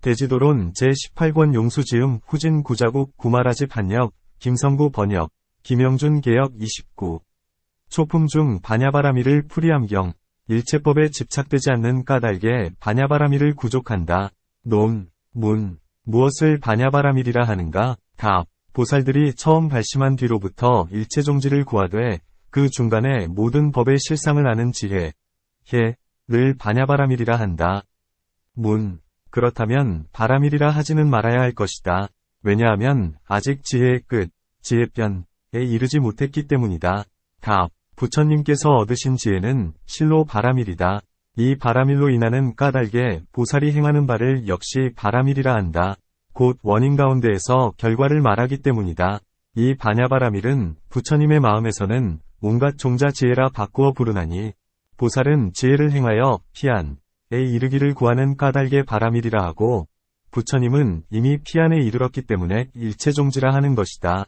대지도론 제18권 용수지음 후진 구자국 구마라집 한역 김성구 번역 김영준 개역 29 초품 중 반야바라미를 풀이함경 일체법에 집착되지 않는 까닭에 반야바라미를 구족한다. 논, 문, 무엇을 반야바라밀이라 하는가? 답. 보살들이 처음 발심한 뒤로부터 일체종지를 구하되 그 중간에 모든 법의 실상을 아는 지혜, 를 반야바라밀이라 한다. 문. 그렇다면 바라밀이라 하지는 말아야 할 것이다. 왜냐하면 아직 지혜의 끝, 지혜변에 이르지 못했기 때문이다. 답. 부처님께서 얻으신 지혜는 실로 바라밀이다. 이 바라밀로 인하는 까닭에 보살이 행하는 바를 역시 바라밀이라 한다. 곧 원인 가운데에서 결과를 말하기 때문이다. 이 반야바라밀은 부처님의 마음에서는 온갖 종자 지혜라 바꾸어 부르나니 보살은 지혜를 행하여 피안에 이르기를 구하는 까닭의 바라밀이라 하고 부처님은 이미 피안에 이르렀기 때문에 일체종지라 하는 것이다.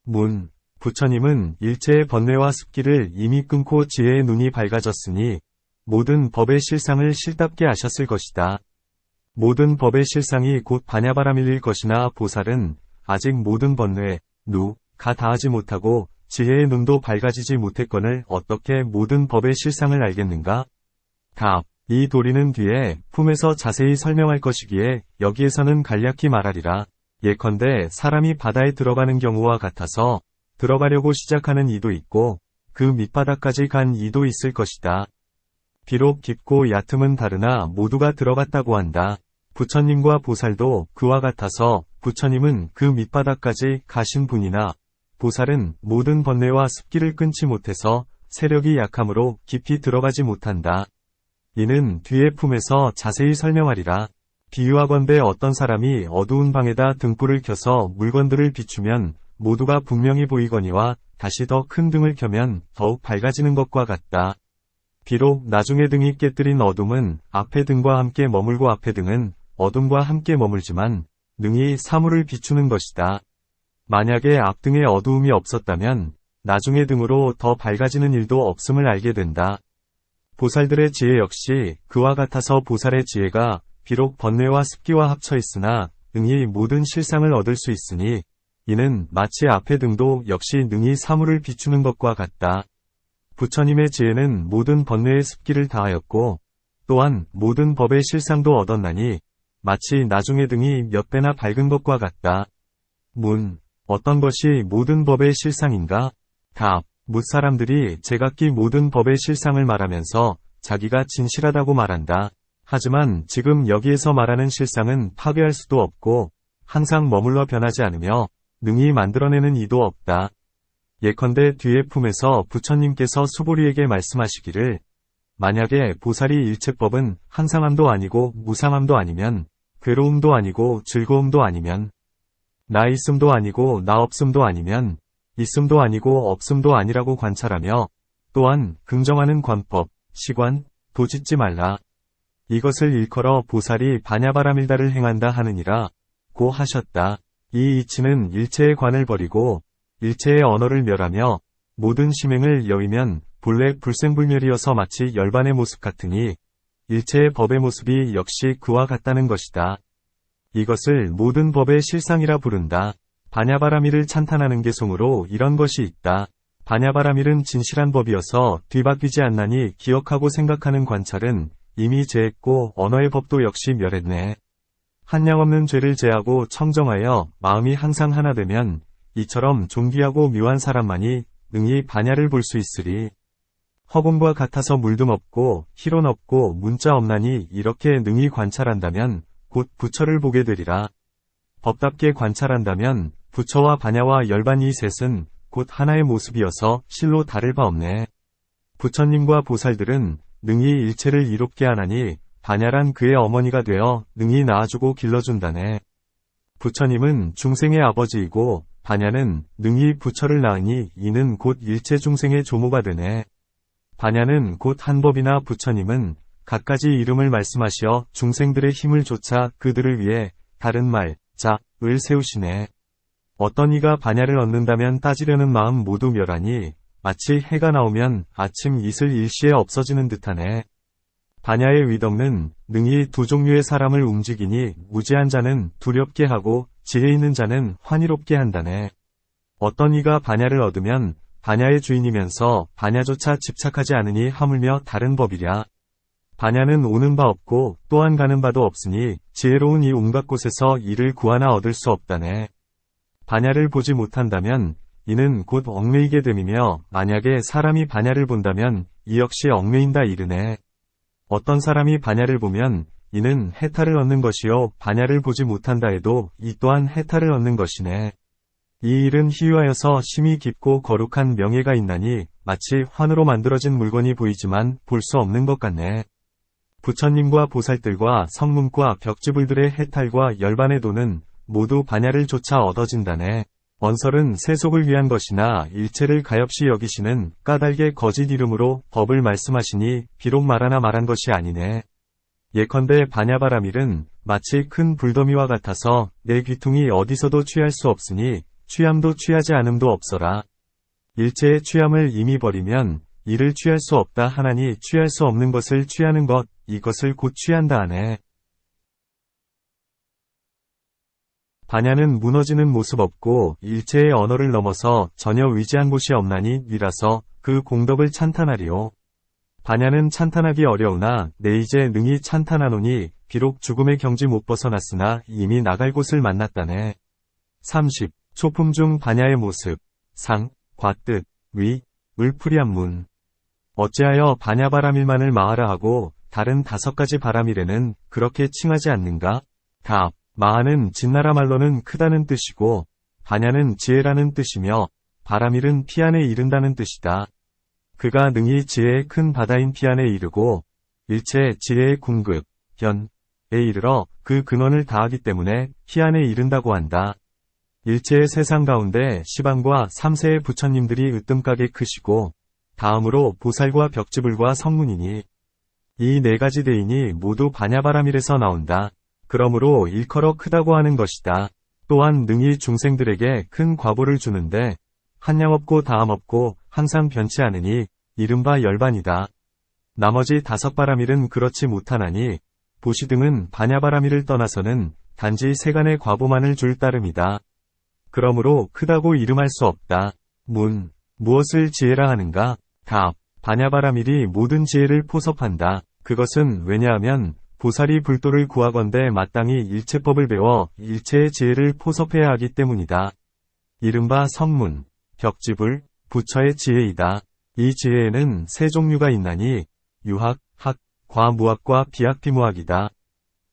문. 부처님은 일체의 번뇌와 습기를 이미 끊고 지혜의 눈이 밝아졌으니 모든 법의 실상을 실답게 아셨을 것이다. 모든 법의 실상이 곧 반야바라밀일 것이나 보살은 아직 모든 번뇌, 가 다하지 못하고 지혜의 눈도 밝아지지 못했거늘 어떻게 모든 법의 실상을 알겠는가? 답. 이 도리는 뒤에 품에서 자세히 설명할 것이기에 여기에서는 간략히 말하리라. 예컨대 사람이 바다에 들어가는 경우와 같아서 들어가려고 시작하는 이도 있고 그 밑바닥까지 간 이도 있을 것이다. 비록 깊고 얕음은 다르나 모두가 들어갔다고 한다. 부처님과 보살도 그와 같아서 부처님은 그 밑바닥까지 가신 분이나 보살은 모든 번뇌와 습기를 끊지 못해서 세력이 약함으로 깊이 들어가지 못한다. 이는 뒤의 품에서 자세히 설명하리라. 비유하건대 어떤 사람이 어두운 방에다 등불을 켜서 물건들을 비추면 모두가 분명히 보이거니와 다시 더 큰 등을 켜면 더욱 밝아지는 것과 같다. 비록 나중에 등이 깨뜨린 어둠은 앞의 등과 함께 머물고 앞의 등은 어둠과 함께 머물지만 능히 사물을 비추는 것이다. 만약에 앞등에 어두움이 없었다면 나중에 등으로 더 밝아지는 일도 없음을 알게 된다. 보살들의 지혜 역시 그와 같아서 보살의 지혜가 비록 번뇌와 습기와 합쳐 있으나 능히 모든 실상을 얻을 수 있으니 이는 마치 앞의 등도 역시 능히 사물을 비추는 것과 같다. 부처님의 지혜는 모든 번뇌의 습기를 다하였고 또한 모든 법의 실상도 얻었나니 마치 나중의 등이 몇 배나 밝은 것과 같다. 문. 어떤 것이 모든 법의 실상인가? 답. 뭇사람들이 제각기 모든 법의 실상을 말하면서 자기가 진실하다고 말한다. 하지만 지금 여기에서 말하는 실상은 파괴할 수도 없고 항상 머물러 변하지 않으며 능히 만들어내는 이도 없다. 예컨대 뒤의 품에서 부처님께서 수보리에게 말씀하시기를 만약에 보살이 일체법은 항상함도 아니고 무상함도 아니면 괴로움도 아니고 즐거움도 아니면 나 있음도 아니고 나 없음도 아니면 있음도 아니고 없음도 아니라고 관찰하며 또한 긍정하는 관법, 시관, 도짓지 말라. 이것을 일컬어 보살이 반야바라밀다를 행한다 하느니라 고 하셨다. 이 이치는 일체의 관을 버리고 일체의 언어를 멸하며 모든 심행을 여위면 본래 불생불멸이어서 마치 열반의 모습 같으니 일체의 법의 모습이 역시 그와 같다는 것이다. 이것을 모든 법의 실상이라 부른다. 반야바라밀을 찬탄하는 개송으로 이런 것이 있다. 반야바라밀은 진실한 법이어서 뒤바뀌지 않나니 기억하고 생각하는 관찰은 이미 제했고 언어의 법도 역시 멸했네. 한량없는 죄를 제하고 청정하여 마음이 항상 하나 되면 이처럼 존귀하고 묘한 사람만이 능히 반야를 볼 수 있으리. 허공과 같아서 물듬 없고 희론 없고 문자 없나니 이렇게 능히 관찰한다면 곧 부처를 보게 되리라. 법답게 관찰한다면 부처와 반야와 열반 이 셋은 곧 하나의 모습이어서 실로 다를 바 없네. 부처님과 보살들은 능히 일체를 이롭게 하나니 반야란 그의 어머니가 되어 능히 낳아주고 길러준다네. 부처님은 중생의 아버지이고 반야는 능히 부처를 낳으니 이는 곧 일체 중생의 조모가 되네. 반야는 곧 한법이나 부처님은 갖가지 이름을 말씀하시어 중생들의 힘을 좇아 그들을 위해 다른 말, 을 세우시네. 어떤 이가 반야를 얻는다면 따지려는 마음 모두 멸하니 마치 해가 나오면 아침 이슬 일시에 없어지는 듯하네. 반야의 위덕는 능히 두 종류의 사람을 움직이니 무지한 자는 두렵게 하고 지혜 있는 자는 환희롭게 한다네. 어떤 이가 반야를 얻으면 반야의 주인이면서 반야조차 집착하지 않으니 하물며 다른 법이랴. 반야는 오는 바 없고 또한 가는 바도 없으니 지혜로운 이 온갖 곳에서 이를 구하나 얻을 수 없다네. 반야를 보지 못한다면 이는 곧 얽매이게 됨이며 만약에 사람이 반야를 본다면 이 역시 얽매인다 이르네. 어떤 사람이 반야를 보면 이는 해탈을 얻는 것이요 반야를 보지 못한다 해도 이 또한 해탈을 얻는 것이네. 이 일은 희유하여서 심히 깊고 거룩한 명예가 있나니 마치 환으로 만들어진 물건이 보이지만 볼 수 없는 것 같네. 부처님과 보살들과 성문과 벽지불들의 해탈과 열반의 도는 모두 반야를 조차 얻어진다네. 언설은 세속을 위한 것이나 일체를 가엾이 여기시는 까닭의 거짓 이름으로 법을 말씀하시니 비록 말하나 말한 것이 아니네. 예컨대 반야바라밀은 마치 큰 불더미와 같아서 내 귀퉁이 어디서도 취할 수 없으니 취함도 취하지 않음도 없어라. 일체의 취함을 이미 버리면 이를 취할 수 없다 하나니 취할 수 없는 것을 취하는 것, 이것을 곧 취한다 하네. 반야는 무너지는 모습 없고 일체의 언어를 넘어서 전혀 위지한 곳이 없나니 이라서 그 공덕을 찬탄하리요. 반야는 찬탄하기 어려우나 내 이제 능히 찬탄하노니 비록 죽음의 경지 못 벗어났으나 이미 나갈 곳을 만났다네. 30. 초품 중 반야의 모습. 상, 과뜻, 위, 을풀이한문. 어찌하여 반야바라밀만을 마하라 하고 다른 5가지 바라밀에는 그렇게 칭하지 않는가? 답. 마하는 진나라 말로는 크다는 뜻이고 반야는 지혜라는 뜻이며 바라밀은 피안에 이른다는 뜻이다. 그가 능히 지혜의 큰 바다인 피안에 이르고 일체 지혜의 궁극, 현에 이르러 그 근원을 다하기 때문에 피안에 이른다고 한다. 일체의 세상 가운데 시방과 3세의 부처님들이 으뜸가게 크시고 다음으로 보살과 벽지불과 성문이니 이 4가지 대인이 모두 반야바라밀에서 나온다. 그러므로 일컬어 크다고 하는 것이다. 또한 능히 중생들에게 큰 과보를 주는데 한량 없고 다함 없고 항상 변치 않으니 이른바 열반이다. 나머지 5바라밀은 그렇지 못하나니 보시 등은 반야바라밀을 떠나서는 단지 세간의 과보만을 줄 따름이다. 그러므로 크다고 이름할 수 없다. 문. 무엇을 지혜라 하는가? 답. 반야바라밀이 모든 지혜를 포섭한다. 그것은 왜냐하면 보살이 불도를 구하건대 마땅히 일체법을 배워 일체의 지혜를 포섭해야 하기 때문이다. 이른바 성문, 벽지불, 부처의 지혜이다. 이 지혜에는 3종류가 있나니 유학, 학, 과무학과 비학비무학이다.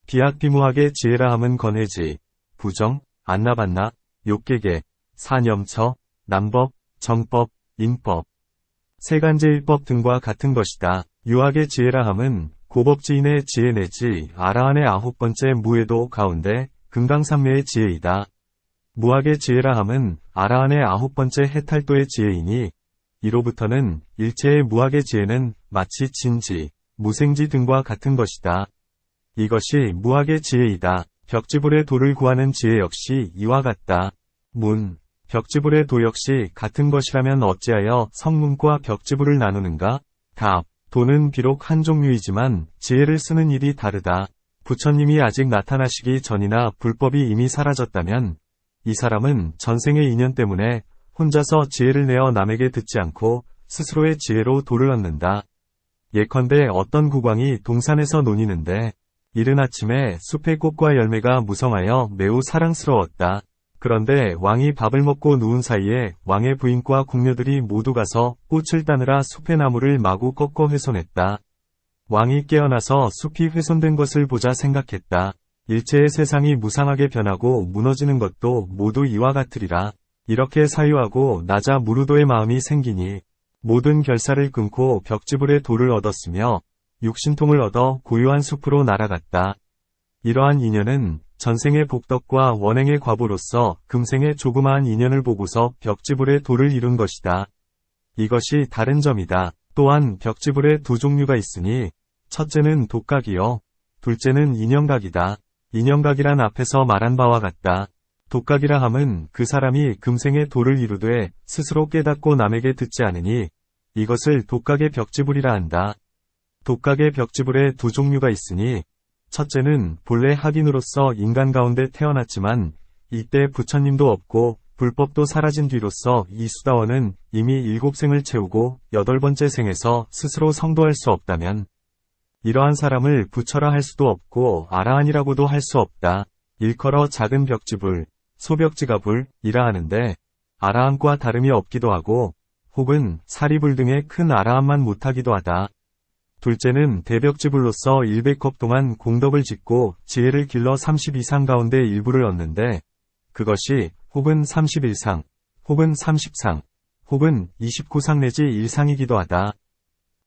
비학비무학의 지혜라 함은 건해지, 부정, 안나반나, 욕계계, 사념처, 남법, 정법, 인법, 세간제일법 등과 같은 것이다. 유학의 지혜라 함은 고법지인의 지혜 내지 아라한의 9번째 무해도 가운데 금강산매의 지혜이다. 무학의 지혜라 함은 아라한의 9번째 해탈도의 지혜이니 이로부터는 일체의 무학의 지혜는 마치 진지, 무생지 등과 같은 것이다. 이것이 무학의 지혜이다. 벽지불의 도를 구하는 지혜 역시 이와 같다. 문. 벽지불의 도 역시 같은 것이라면 어찌하여 성문과 벽지불을 나누는가? 답. 도는 비록 한 종류이지만 지혜를 쓰는 일이 다르다. 부처님이 아직 나타나시기 전이나 불법이 이미 사라졌다면 이 사람은 전생의 인연 때문에 혼자서 지혜를 내어 남에게 듣지 않고 스스로의 지혜로 도를 얻는다. 예컨대 어떤 국왕이 동산에서 논이는데 이른 아침에 숲의 꽃과 열매가 무성하여 매우 사랑스러웠다. 그런데 왕이 밥을 먹고 누운 사이에 왕의 부인과 궁녀들이 모두 가서 꽃을 따느라 숲의 나무를 마구 꺾어 훼손했다. 왕이 깨어나서 숲이 훼손된 것을 보자 생각했다. 일체의 세상이 무상하게 변하고 무너지는 것도 모두 이와 같으리라. 이렇게 사유하고 나자 무르도의 마음이 생기니 모든 결사를 끊고 벽지불의 도를 얻었으며 육신통을 얻어 고요한 숲으로 날아갔다. 이러한 인연은 전생의 복덕과 원행의 과보로서 금생의 조그마한 인연을 보고서 벽지불의 도를 이룬 것이다. 이것이 다른 점이다. 또한 벽지불의 2종류가 있으니 첫째는 독각이요 둘째는 인연각이다. 인연각이란 앞에서 말한 바와 같다. 독각이라 함은 그 사람이 금생의 도를 이루되 스스로 깨닫고 남에게 듣지 않으니 이것을 독각의 벽지불이라 한다. 독각의 벽지불에 두 종류가 있으니 첫째는 본래 학인으로서 인간 가운데 태어났지만 이때 부처님도 없고 불법도 사라진 뒤로서 이 수다원은 이미 7생을 채우고 8번째 생에서 스스로 성도할 수 없다면 이러한 사람을 부처라 할 수도 없고 아라한이라고도 할 수 없다. 일컬어 작은 벽지불, 소벽지가불이라 하는데 아라한과 다름이 없기도 하고 혹은 사리불 등의 큰 아라한만 못하기도 하다. 둘째는 대벽지불로서 100컵 동안 공덕을 짓고 지혜를 길러 30 이상 가운데 일부를 얻는데 그것이 혹은 31상, 혹은 30상, 혹은 29상 내지 1상이기도 하다.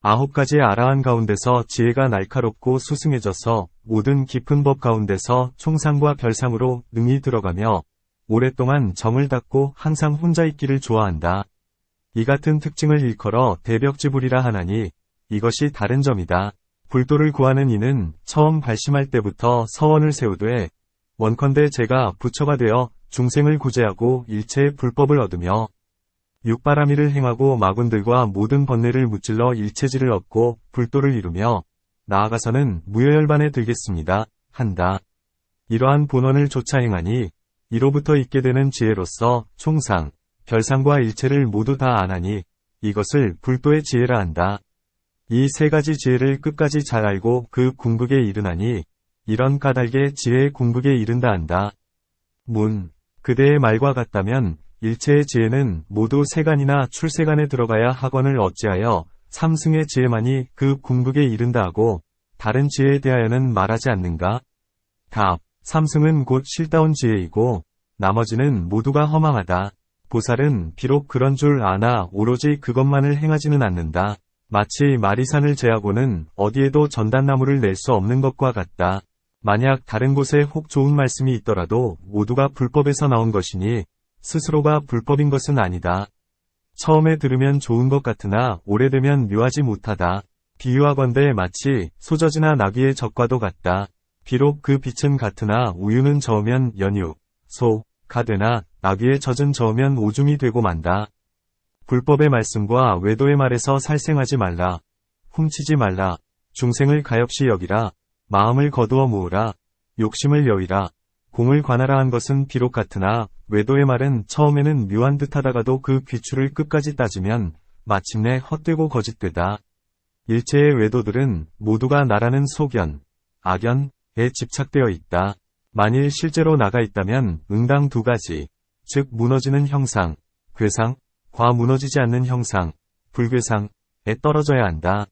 9가지의 아라한 가운데서 지혜가 날카롭고 수승해져서 모든 깊은 법 가운데서 총상과 별상으로 능히 들어가며 오랫동안 정을 닫고 항상 혼자 있기를 좋아한다. 이 같은 특징을 일컬어 대벽지불이라 하나니 이것이 다른 점이다. 불도를 구하는 이는 처음 발심할 때부터 서원을 세우되 원컨대 제가 부처가 되어 중생을 구제하고 일체의 불법을 얻으며 육바라미를 행하고 마군들과 모든 번뇌를 무찔러 일체지를 얻고 불도를 이루며 나아가서는 무여열반에 들겠습니다. 한다. 이러한 본원을 조차 행하니 이로부터 있게 되는 지혜로서 총상, 별상과 일체를 모두 다 아나니 이것을 불도의 지혜라 한다. 이 세 가지 지혜를 끝까지 잘 알고 그 궁극에 이르나니 이런 까닭의 지혜의 궁극에 이른다 한다. 문, 그대의 말과 같다면 일체의 지혜는 모두 세간이나 출세간에 들어가야 학원을 어찌하여 삼승의 지혜만이 그 궁극에 이른다 하고 다른 지혜에 대하여는 말하지 않는가? 답, 삼승은 곧 실다운 지혜이고 나머지는 모두가 허망하다. 보살은 비록 그런 줄 아나 오로지 그것만을 행하지는 않는다. 마치 마리산을 제하고는 어디에도 전단나무를 낼 수 없는 것과 같다. 만약 다른 곳에 혹 좋은 말씀이 있더라도 모두가 불법에서 나온 것이니 스스로가 불법인 것은 아니다. 처음에 들으면 좋은 것 같으나 오래되면 묘하지 못하다. 비유하건대 마치 소저지나 나귀의 젖과도 같다. 비록 그 빛은 같으나 우유는 저으면 연유, 소, 가 되나 나귀의 젖은 저으면 오줌이 되고 만다. 불법의 말씀과 외도의 말에서 살생하지 말라. 훔치지 말라. 중생을 가엾이 여기라. 마음을 거두어 모으라. 욕심을 여위라. 공을 관하라 한 것은 비록 같으나 외도의 말은 처음에는 묘한 듯하다가도 그 귀추를 끝까지 따지면 마침내 헛되고 거짓되다. 일체의 외도들은 모두가 나라는 소견, 악연에 집착되어 있다. 만일 실제로 나가 있다면 응당 두 가지, 즉 무너지는 형상, 괴상, 과 무너지지 않는 형상, 불괴상에 떨어져야 한다.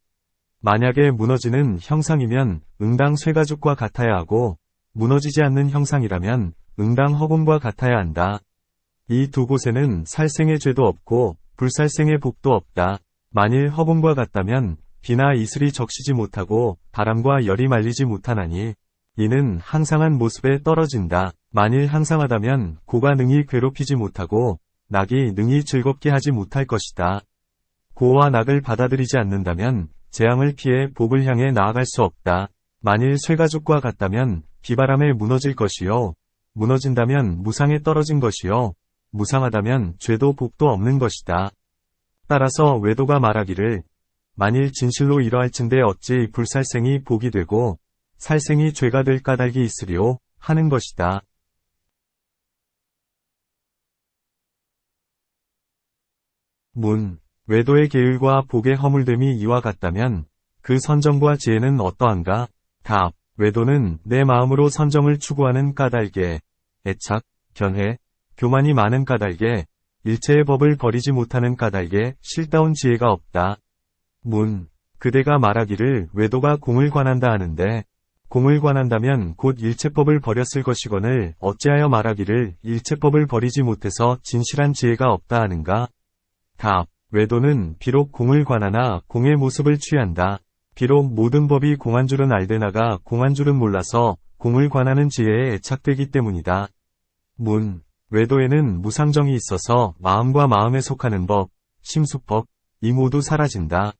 만약에 무너지는 형상이면 응당 쇠가죽과 같아야 하고 무너지지 않는 형상이라면 응당 허공과 같아야 한다. 이 두 곳에는 살생의 죄도 없고 불살생의 복도 없다. 만일 허공과 같다면 비나 이슬이 적시지 못하고 바람과 열이 말리지 못하나니 이는 항상한 모습에 떨어진다. 만일 항상하다면 고가 능히 괴롭히지 못하고 낙이 능히 즐겁게 하지 못할 것이다. 고와 낙을 받아들이지 않는다면 재앙을 피해 복을 향해 나아갈 수 없다. 만일 쇠가죽과 같다면 비바람에 무너질 것이요. 무너진다면 무상에 떨어진 것이요. 무상하다면 죄도 복도 없는 것이다. 따라서 외도가 말하기를 만일 진실로 이러할진대 어찌 불살생이 복이 되고 살생이 죄가 될 까닭이 있으리오 하는 것이다. 문, 외도의 계율과 복의 허물됨이 이와 같다면 그 선정과 지혜는 어떠한가? 답, 외도는 내 마음으로 선정을 추구하는 까닭에 애착, 견해, 교만이 많은 까닭에 일체의 법을 버리지 못하는 까닭에 실다운 지혜가 없다. 문, 그대가 말하기를 외도가 공을 관한다 하는데 공을 관한다면 곧 일체법을 버렸을 것이거늘 어찌하여 말하기를 일체법을 버리지 못해서 진실한 지혜가 없다 하는가? 답, 외도는 비록 공을 관하나 공의 모습을 취한다. 비록 모든 법이 공한 줄은 알되나가 공한 줄은 몰라서 공을 관하는 지혜에 애착되기 때문이다. 문, 외도에는 무상정이 있어서 마음과 마음에 속하는 법, 심수법, 이 모두 사라진다.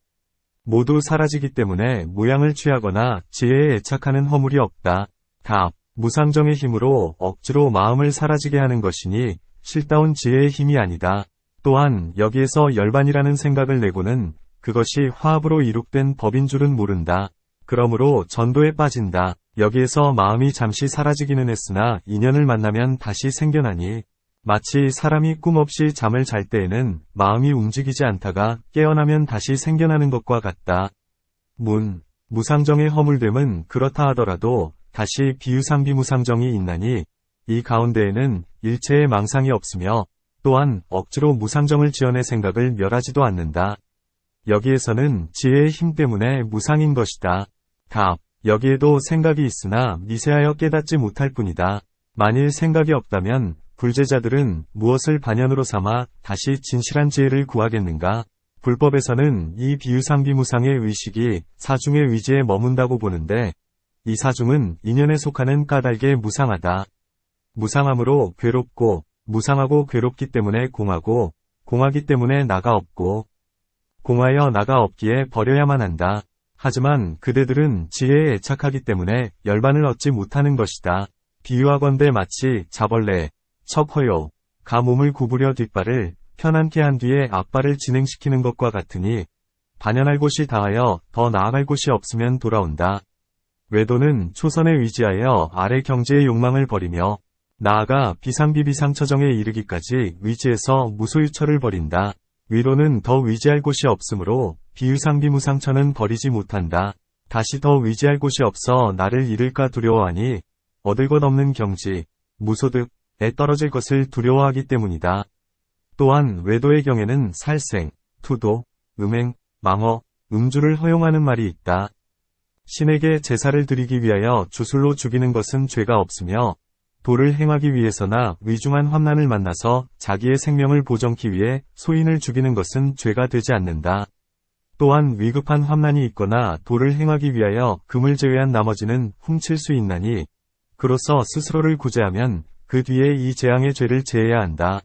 모두 사라지기 때문에 모양을 취하거나 지혜에 애착하는 허물이 없다. 답, 무상정의 힘으로 억지로 마음을 사라지게 하는 것이니 실다운 지혜의 힘이 아니다. 또한 여기에서 열반이라는 생각을 내고는 그것이 화합으로 이룩된 법인 줄은 모른다. 그러므로 전도에 빠진다. 여기에서 마음이 잠시 사라지기는 했으나 인연을 만나면 다시 생겨나니 마치 사람이 꿈없이 잠을 잘 때에는 마음이 움직이지 않다가 깨어나면 다시 생겨나는 것과 같다. 무상정의 허물됨은 그렇다 하더라도 다시 비유상비무상정이 있나니 이 가운데에는 일체의 망상이 없으며 또한 억지로 무상정을 지어낼 생각을 멸하지도 않는다. 여기에서는 지혜의 힘 때문에 무상인 것이다. 답. 여기에도 생각이 있으나 미세하여 깨닫지 못할 뿐이다. 만일 생각이 없다면 불제자들은 무엇을 반연으로 삼아 다시 진실한 지혜를 구하겠는가? 불법에서는 이 비유상비무상의 의식이 사중의 의지에 머문다고 보는데 이 사중은 인연에 속하는 까닭에 무상하다. 무상함으로 괴롭고 무상하고 괴롭기 때문에 공하고 공하기 때문에 나가 없고 공하여 나가 없기에 버려야만 한다. 하지만 그대들은 지혜에 애착하기 때문에 열반을 얻지 못하는 것이다. 비유하건대 마치 자벌레, 척허요, 가 몸을 구부려 뒷발을 편안케 한 뒤에 앞발을 진행시키는 것과 같으니 반연할 곳이 다하여 더 나아갈 곳이 없으면 돌아온다. 외도는 초선에 의지하여 아래 경지의 욕망을 버리며 나아가 비상비비상처정에 이르기까지 의지해서 무소유처를 버린다. 위로는 더 의지할 곳이 없으므로 비유상비무상처는 버리지 못한다. 다시 더 의지할 곳이 없어 나를 잃을까 두려워하니 얻을 것 없는 경지, 무소득에 떨어질 것을 두려워하기 때문이다. 또한 외도의 경에는 살생, 투도, 음행, 망어, 음주를 허용하는 말이 있다. 신에게 제사를 드리기 위하여 주술로 죽이는 것은 죄가 없으며 도를 행하기 위해서나 위중한 환난을 만나서 자기의 생명을 보정기 위해 소인을 죽이는 것은 죄가 되지 않는다. 또한 위급한 환난이 있거나 도를 행하기 위하여 금을 제외한 나머지는 훔칠 수 있나니 그로써 스스로를 구제하면 그 뒤에 이 재앙의 죄를 제해야 한다.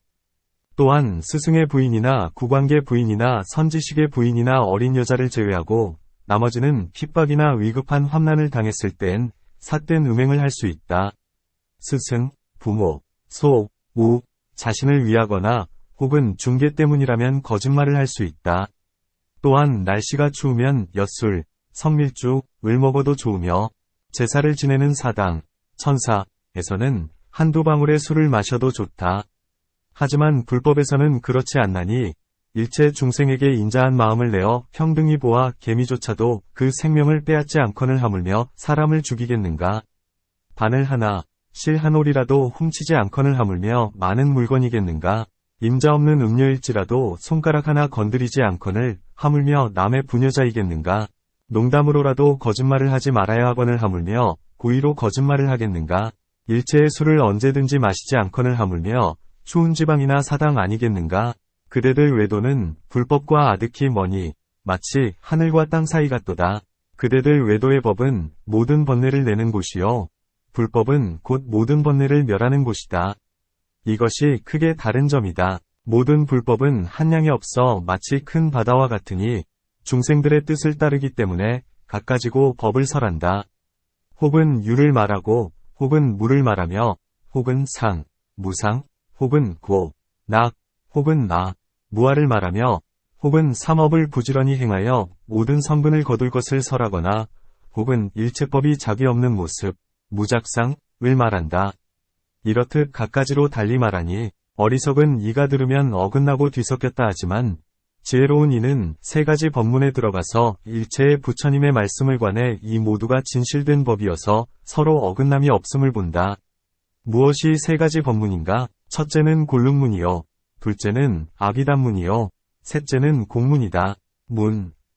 또한 스승의 부인이나 구관계 부인이나 선지식의 부인이나 어린 여자를 제외하고 나머지는 핍박이나 위급한 환난을 당했을 땐 삿된 음행을 할 수 있다. 스승, 부모, 소, 우, 자신을 위하거나 혹은 중개 때문이라면 거짓말을 할 수 있다. 또한 날씨가 추우면 엿술, 성밀죽을 먹어도 좋으며 제사를 지내는 사당, 천사에서는 한두 방울의 술을 마셔도 좋다. 하지만 불법에서는 그렇지 않나니 일체 중생에게 인자한 마음을 내어 평등히 보아 개미조차도 그 생명을 빼앗지 않거늘 하물며 사람을 죽이겠는가? 바늘 하나, 실 한 올이라도 훔치지 않거늘 하물며 많은 물건이겠는가? 임자 없는 음녀일지라도 손가락 하나 건드리지 않거늘 하물며 남의 부녀자이겠는가? 농담으로라도 거짓말을 하지 말아야 하거늘 하물며 고의로 거짓말을 하겠는가? 일체의 술을 언제든지 마시지 않거늘 하물며 추운 지방이나 사당 아니겠는가? 그대들 외도는 불법과 아득히 머니 마치 하늘과 땅 사이 같도다. 그대들 외도의 법은 모든 번뇌를 내는 곳이요 불법은 곧 모든 번뇌를 멸하는 곳이다. 이것이 크게 다른 점이다. 모든 불법은 한량이 없어 마치 큰 바다와 같으니 중생들의 뜻을 따르기 때문에 갖가지고 법을 설한다. 혹은 유를 말하고 혹은 무를 말하며 혹은 상, 무상, 혹은 고, 낙, 혹은 나, 무아를 말하며 혹은 삼업을 부지런히 행하여 모든 성분을 거둘 것을 설하거나 혹은 일체법이 자기 없는 모습, 무작상을 말한다. 이렇듯 갖가지로 달리 말하니 어리석은 이가 들으면 어긋나고 뒤섞였다 하지만 지혜로운 이는 세 가지 법문에 들어가서 일체의 부처님의 말씀을 관해 이 모두가 진실된 법이어서 서로 어긋남이 없음을 본다. 무엇이 세 가지 법문인가? 첫째는 골룸문이요. 둘째는 아비담문이요. 셋째는 공문이다.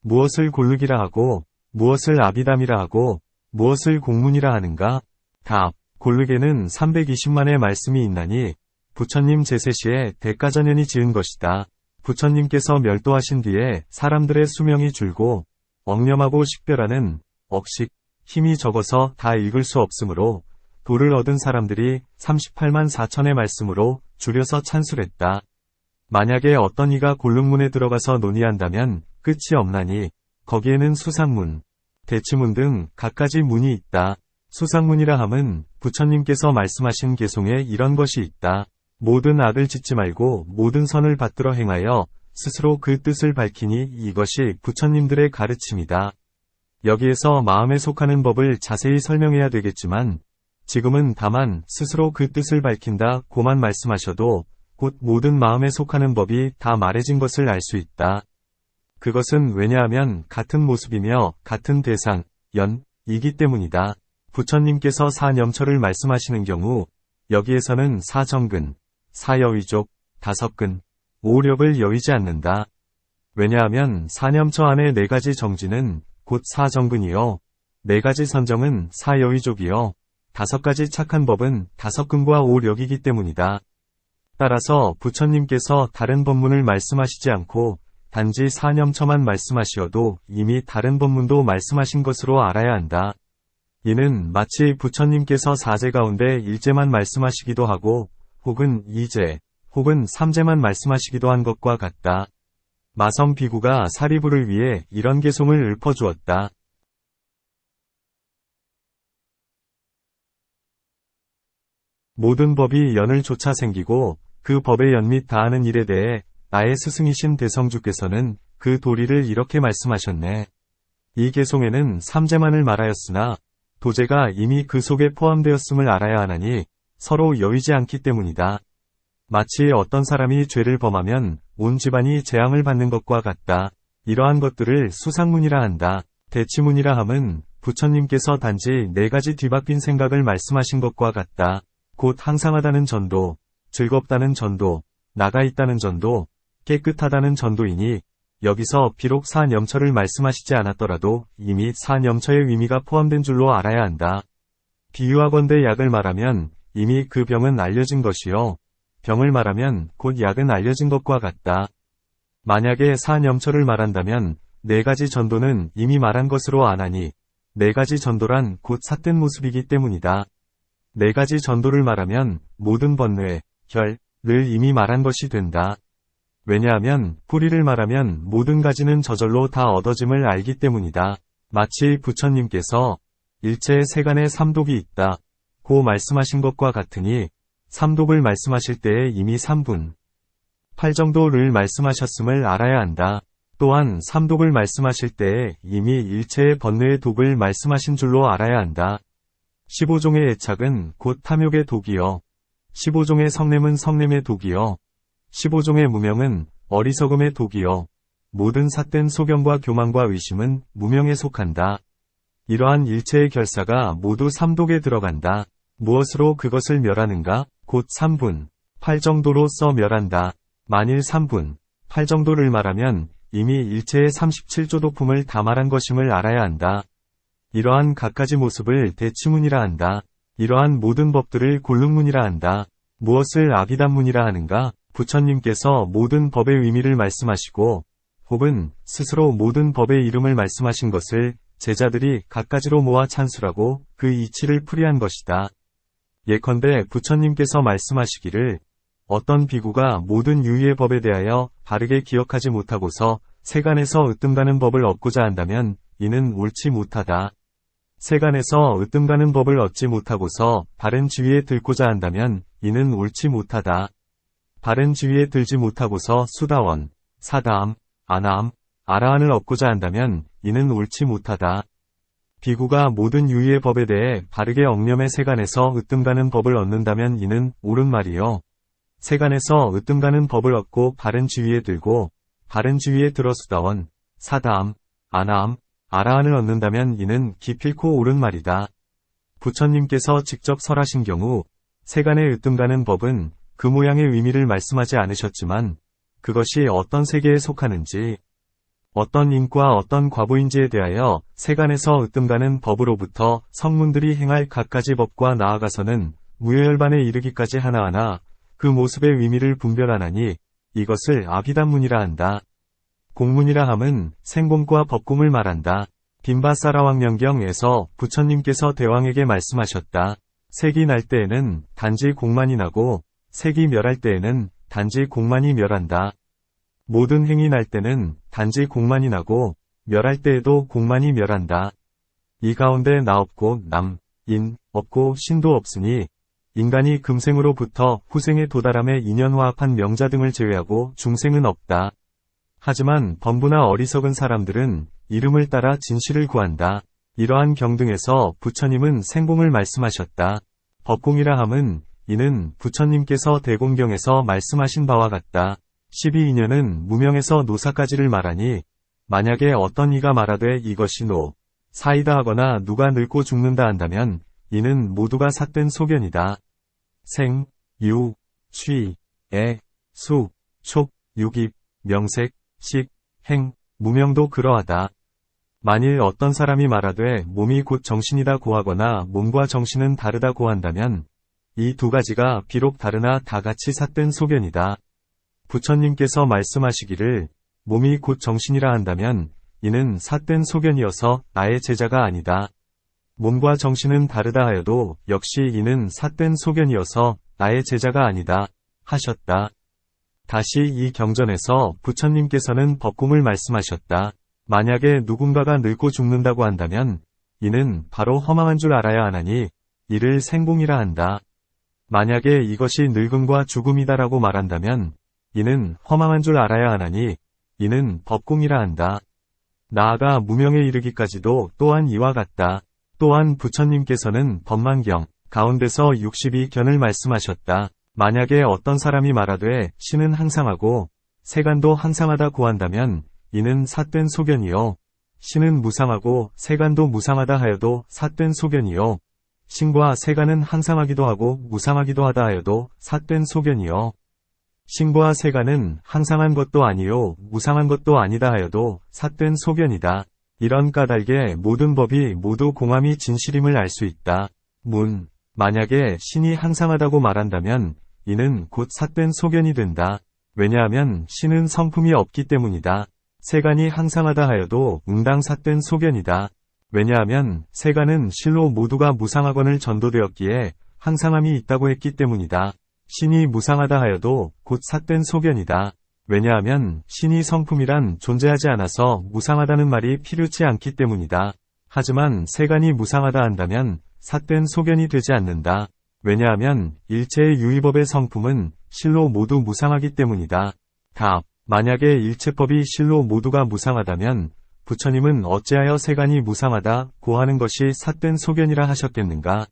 무엇을 골르기라 하고 무엇을 아비담이라 하고 무엇을 공문이라 하는가? 답. 골르게는 320만의 말씀이 있나니 부처님 제세시에 대가전연이 지은 것이다. 부처님께서 멸도하신 뒤에 사람들의 수명이 줄고 억념하고 식별하는 억식, 힘이 적어서 다 읽을 수 없으므로 도를 얻은 사람들이 38만 4천의 말씀으로 줄여서 찬술했다. 만약에 어떤 이가 골룸문에 들어가서 논의한다면 끝이 없나니 거기에는 수상문, 대치문 등 갖가지 문이 있다. 수상문이라 함은 부처님께서 말씀하신 개송에 이런 것이 있다. 모든 악을 짓지 말고 모든 선을 받들어 행하여 스스로 그 뜻을 밝히니 이것이 부처님들의 가르침이다. 여기에서 마음에 속하는 법을 자세히 설명해야 되겠지만 지금은 다만 스스로 그 뜻을 밝힌다 고만 말씀하셔도 곧 모든 마음에 속하는 법이 다 말해진 것을 알 수 있다. 그것은 왜냐하면 같은 모습이며 같은 대상, 연이기 때문이다. 부처님께서 사념처를 말씀하시는 경우 여기에서는 사정근, 사여위족, 다섯근, 오력을 여의지 않는다. 왜냐하면 사념처 안에 4가지 정지는 곧 사정근이요, 4가지 선정은 사여위족이요, 5가지 착한 법은 5근과 오력이기 때문이다. 따라서 부처님께서 다른 법문을 말씀하시지 않고 단지 사념처만 말씀하시어도 이미 다른 법문도 말씀하신 것으로 알아야 한다. 이는 마치 부처님께서 4제 가운데 1제만 말씀하시기도 하고 혹은 2제, 혹은 3제만 말씀하시기도 한 것과 같다. 마성 비구가 사리부를 위해 이런 개송을 읊어주었다. 모든 법이 연을 좇아 생기고 그 법의 연 및 다하는 일에 대해 나의 스승이신 대성주께서는 그 도리를 이렇게 말씀하셨네. 이 개송에는 3제만을 말하였으나 도제가 이미 그 속에 포함되었음을 알아야 하나니 서로 여의지 않기 때문이다. 마치 어떤 사람이 죄를 범하면 온 집안이 재앙을 받는 것과 같다. 이러한 것들을 수상문이라 한다. 대치문이라 함은 부처님께서 단지 4가지 뒤바뀐 생각을 말씀하신 것과 같다. 곧 항상하다는 전도, 즐겁다는 전도, 나가 있다는 전도, 깨끗하다는 전도이니 여기서 비록 사념처를 말씀하시지 않았더라도 이미 사념처의 의미가 포함된 줄로 알아야 한다. 비유하건대 약을 말하면 이미 그 병은 알려진 것이요, 병을 말하면 곧 약은 알려진 것과 같다. 만약에 사념처를 말한다면 4가지 전도는 이미 말한 것으로 아나니 4가지 전도란 곧 삿된 모습이기 때문이다. 4가지 전도를 말하면 모든 번뇌, 혈을 이미 말한 것이 된다. 왜냐하면 뿌리를 말하면 모든 가지는 저절로 다 얻어짐을 알기 때문이다. 마치 부처님께서 일체의 세간에 삼독이 있다 고 말씀하신 것과 같으니 삼독을 말씀하실 때에 이미 3분, 8정도를 말씀하셨음을 알아야 한다. 또한 삼독을 말씀하실 때에 이미 일체의 번뇌의 독을 말씀하신 줄로 알아야 한다. 15종의 애착은 곧 탐욕의 독이요, 15종의 성냄은 성냄의 독이요, 15종의 무명은 어리석음의 독이요, 모든 삿된 소견과 교만과 의심은 무명에 속한다. 이러한 일체의 결사가 모두 삼독에 들어간다. 무엇으로 그것을 멸하는가? 곧 3분, 8정도로써 멸한다. 만일 3분, 8정도를 말하면 이미 일체의 37조 도품을 다 말한 것임을 알아야 한다. 이러한 갖가지 모습을 대치문이라 한다. 이러한 모든 법들을 골룸문이라 한다. 무엇을 아비담문이라 하는가? 부처님께서 모든 법의 의미를 말씀하시고 혹은 스스로 모든 법의 이름을 말씀하신 것을 제자들이 갖가지로 모아 찬술하고 그 이치를 풀이한 것이다. 예컨대 부처님께서 말씀하시기를 어떤 비구가 모든 유의의 법에 대하여 바르게 기억하지 못하고서 세간에서 으뜸가는 법을 얻고자 한다면 이는 옳지 못하다. 세간에서 으뜸가는 법을 얻지 못하고서 바른 지위에 들고자 한다면 이는 옳지 못하다. 바른 지위에 들지 못하고서 수다원, 사다함, 아나함, 아라한을 얻고자 한다면 이는 옳지 못하다. 비구가 모든 유의의 법에 대해 바르게 엉념의 세간에서 으뜸가는 법을 얻는다면 이는 옳은 말이요, 세간에서 으뜸가는 법을 얻고 바른 지위에 들고 바른 지위에 들어 수다원, 사다함, 아나함, 아라한을 얻는다면 이는 기필코 옳은 말이다. 부처님께서 직접 설하신 경우 세간에 으뜸가는 법은 그 모양의 의미를 말씀하지 않으셨지만 그것이 어떤 세계에 속하는지, 어떤 인과 어떤 과보인지에 대하여 세간에서 으뜸가는 법으로부터 성문들이 행할 갖가지 법과 나아가서는 무효열반에 이르기까지 하나하나 그 모습의 의미를 분별하나니 이것을 아비담문이라 한다. 공문이라 함은 생공과 법공을 말한다. 빈바사라왕명경에서 부처님께서 대왕에게 말씀하셨다. 색이 날 때에는 단지 공만이 나고 색이 멸할 때에는 단지 공만이 멸한다. 모든 행이 날 때는 단지 공만이 나고 멸할 때에도 공만이 멸한다. 이 가운데 나 없고 남, 인, 없고 신도 없으니 인간이 금생으로부터 후생에 도달함에 인연화합한 명자 등을 제외하고 중생은 없다. 하지만 범부나 어리석은 사람들은 이름을 따라 진실을 구한다. 이러한 경등에서 부처님은 생공을 말씀하셨다. 법공이라 함은 이는 부처님께서 대공경에서 말씀하신 바와 같다. 12인연은 무명에서 노사까지를 말하니 만약에 어떤 이가 말하되 이것이 사이다 하거나 누가 늙고 죽는다 한다면 이는 모두가 삿된 소견이다. 생, 유, 취, 애, 수, 촉, 육입, 명색, 식, 행, 무명도 그러하다. 만일 어떤 사람이 말하되 몸이 곧 정신이다 고하거나 몸과 정신은 다르다 고한다면 이 두 가지가 비록 다르나 다 같이 삿된 소견이다. 부처님께서 말씀하시기를 몸이 곧 정신이라 한다면 이는 삿된 소견이어서 나의 제자가 아니다. 몸과 정신은 다르다 하여도 역시 이는 삿된 소견이어서 나의 제자가 아니다 하셨다. 다시 이 경전에서 부처님께서는 법공을 말씀하셨다. 만약에 누군가가 늙고 죽는다고 한다면 이는 바로 허망한 줄 알아야 하나니 이를 생공이라 한다. 만약에 이것이 늙음과 죽음이다라고 말한다면 이는 허망한 줄 알아야 하나니 이는 법공이라 한다. 나아가 무명에 이르기까지도 또한 이와 같다. 또한 부처님께서는 법만경 가운데서 62견을 말씀하셨다. 만약에 어떤 사람이 말하되 신은 항상하고 세간도 항상하다 고한다면 이는 삿된 소견이요. 신은 무상하고 세간도 무상하다 하여도 삿된 소견이요. 신과 세간은 항상하기도 하고 무상하기도 하다 하여도 삿된 소견이요. 신과 세간은 항상한 것도 아니요 무상한 것도 아니다 하여도 삿된 소견이다. 이런 까닭에 모든 법이 모두 공함이 진실임을 알 수 있다. 문. 만약에 신이 항상하다고 말한다면 이는 곧 삿된 소견이 된다. 왜냐하면 신은 성품이 없기 때문이다. 세간이 항상하다 하여도 응당 삿된 소견이다. 왜냐하면 세간은 실로 모두가 무상하건을 전도되었기에 항상함이 있다고 했기 때문이다. 신이 무상하다 하여도 곧 삿된 소견이다. 왜냐하면 신이 성품이란 존재하지 않아서 무상하다는 말이 필요치 않기 때문이다. 하지만 세간이 무상하다 한다면 삿된 소견이 되지 않는다. 왜냐하면 일체의 유의법의 성품은 실로 모두 무상하기 때문이다. 답. 만약에 일체법이 실로 모두가 무상하다면 부처님은 어찌하여 세간이 무상하다 고하는 것이 삿된 소견이라 하셨겠는가?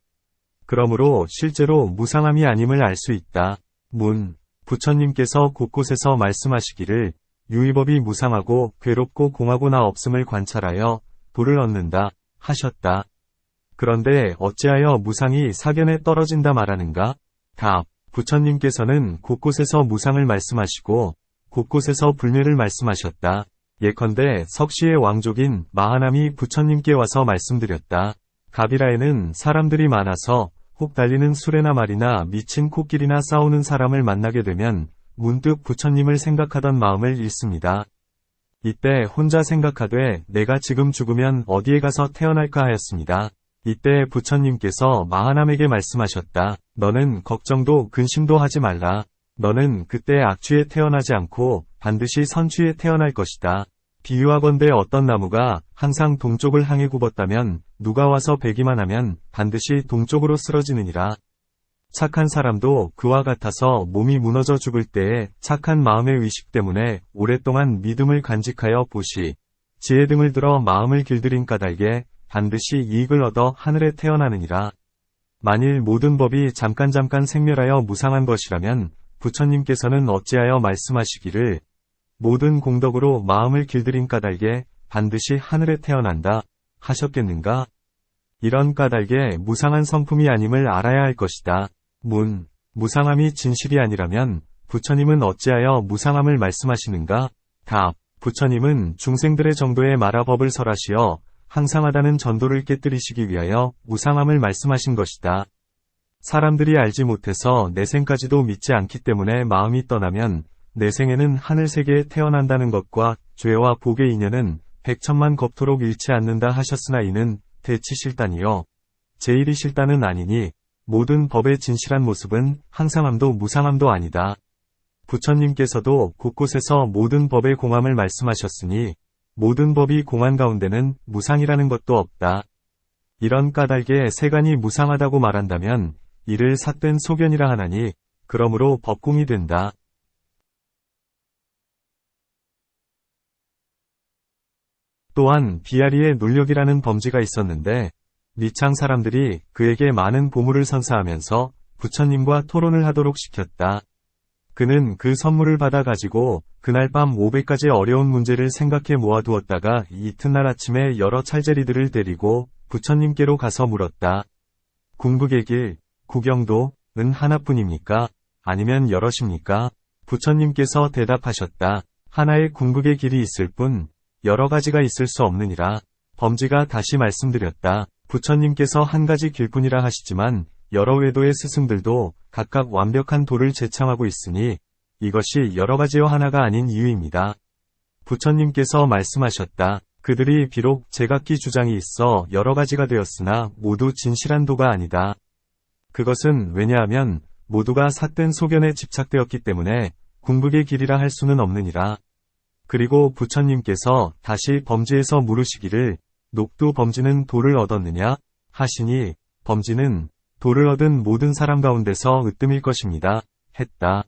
그러므로 실제로 무상함이 아님을 알 수 있다. 문. 부처님께서 곳곳에서 말씀하시기를 유의법이 무상하고 괴롭고 공하고 나 없음을 관찰하여 도를 얻는다 하셨다. 그런데 어찌하여 무상이 사견에 떨어진다 말하는가? 답. 부처님께서는 곳곳에서 무상을 말씀하시고 곳곳에서 불멸을 말씀하셨다. 예컨대 석시의 왕족인 마하남이 부처님께 와서 말씀드렸다. 가비라에는 사람들이 많아서 혹 달리는 수레나 말이나 미친 코끼리나 싸우는 사람을 만나게 되면 문득 부처님을 생각하던 마음을 잃습니다. 이때 혼자 생각하되 내가 지금 죽으면 어디에 가서 태어날까 하였습니다. 이때 부처님께서 마하남에게 말씀하셨다. 너는 걱정도 근심도 하지 말라. 너는 그때 악취에 태어나지 않고 반드시 선취에 태어날 것이다. 비유하건대 어떤 나무가 항상 동쪽을 향해 굽었다면 누가 와서 베기만 하면 반드시 동쪽으로 쓰러지느니라. 착한 사람도 그와 같아서 몸이 무너져 죽을 때에 착한 마음의 의식 때문에 오랫동안 믿음을 간직하여 보시, 지혜 등을 들어 마음을 길들인 까닭에 반드시 이익을 얻어 하늘에 태어나느니라. 만일 모든 법이 잠깐 생멸하여 무상한 것이라면 부처님께서는 어찌하여 말씀하시기를 모든 공덕으로 마음을 길들인 까닭에 반드시 하늘에 태어난다 하셨겠는가? 이런 까닭에 무상한 성품이 아님을 알아야 할 것이다. 문. 무상함이 진실이 아니라면 부처님은 어찌하여 무상함을 말씀하시는가? 답. 부처님은 중생들의 정도에 말아 법을 설하시어 항상하다는 전도를 깨뜨리시기 위하여 무상함을 말씀하신 것이다. 사람들이 알지 못해서 내생까지도 믿지 않기 때문에 마음이 떠나면 내생에는 하늘세계에 태어난다는 것과 죄와 복의 인연은 백천만 겁토록 잃지 않는다 하셨으나 이는 대치실단이요 제1이 실단은 아니니 모든 법의 진실한 모습은 항상함도 무상함도 아니다. 부처님께서도 곳곳에서 모든 법의 공함을 말씀하셨으니 모든 법이 공한 가운데는 무상이라는 것도 없다. 이런 까닭에 세간이 무상하다고 말한다면 이를 삿된 소견이라 하나니 그러므로 법공이 된다. 또한 비아리의 놀력이라는 범지가 있었는데 미창 사람들이 그에게 많은 보물을 선사하면서 부처님과 토론을 하도록 시켰다. 그는 그 선물을 받아 가지고 그날 밤 500가지 어려운 문제를 생각해 모아두었다가 이튿날 아침에 여러 찰제리들을 데리고 부처님께로 가서 물었다. 궁극의 길, 구경도는 하나뿐입니까? 아니면 여럿입니까? 부처님께서 대답하셨다. 하나의 궁극의 길이 있을 뿐 여러 가지가 있을 수 없느니라. 범지가 다시 말씀드렸다. 부처님께서 한 가지 길뿐이라 하시지만 여러 외도의 스승들도 각각 완벽한 도를 제창하고 있으니 이것이 여러 가지여 하나가 아닌 이유입니다. 부처님께서 말씀하셨다. 그들이 비록 제각기 주장이 있어 여러 가지가 되었으나 모두 진실한 도가 아니다. 그것은 왜냐하면 모두가 삿된 소견에 집착되었기 때문에 궁극의 길이라 할 수는 없느니라. 그리고 부처님께서 다시 범지에서 물으시기를 녹두 범지는 도를 얻었느냐? 하시니 범지는 도를 얻은 모든 사람 가운데서 으뜸일 것입니다. 했다.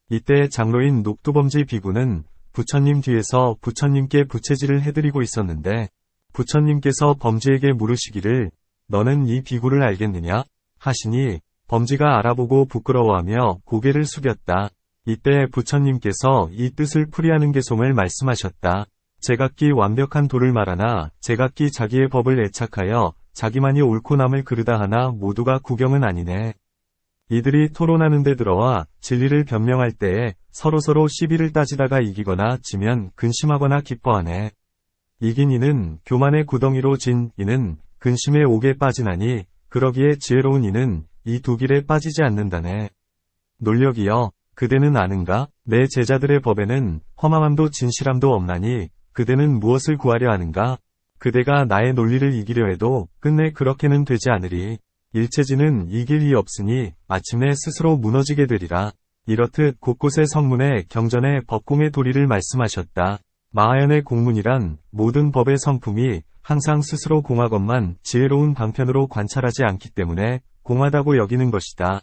이때 장로인 녹두범지 비구는 부처님 뒤에서 부처님께 부채질을 해드리고 있었는데 부처님께서 범지에게 물으시기를 너는 이 비구를 알겠느냐? 하시니 범지가 알아보고 부끄러워하며 고개를 숙였다. 이때 부처님께서 이 뜻을 풀이하는 개송을 말씀하셨다. 제각기 완벽한 도를 말하나 제각기 자기의 법을 애착하여 자기만이 옳고 남을 그르다 하나 모두가 구경은 아니네. 이들이 토론하는 데 들어와 진리를 변명할 때에 서로서로 시비를 따지다가 이기거나 지면 근심하거나 기뻐하네. 이긴 이는 교만의 구덩이로 진 이는 근심의 옥에 빠지나니 그러기에 지혜로운 이는 이 두 길에 빠지지 않는다네. 논력이여, 그대는 아는가? 내 제자들의 법에는 허망함도 진실함도 없나니 그대는 무엇을 구하려 하는가? 그대가 나의 논리를 이기려 해도 끝내 그렇게는 되지 않으리. 일체지는 이길 이 없으니 마침내 스스로 무너지게 되리라. 이렇듯 곳곳의 성문에 경전에 법공의 도리를 말씀하셨다. 마하연의 공문이란 모든 법의 성품이 항상 스스로 공하것만 지혜로운 방편으로 관찰하지 않기 때문에 공하다고 여기는 것이다.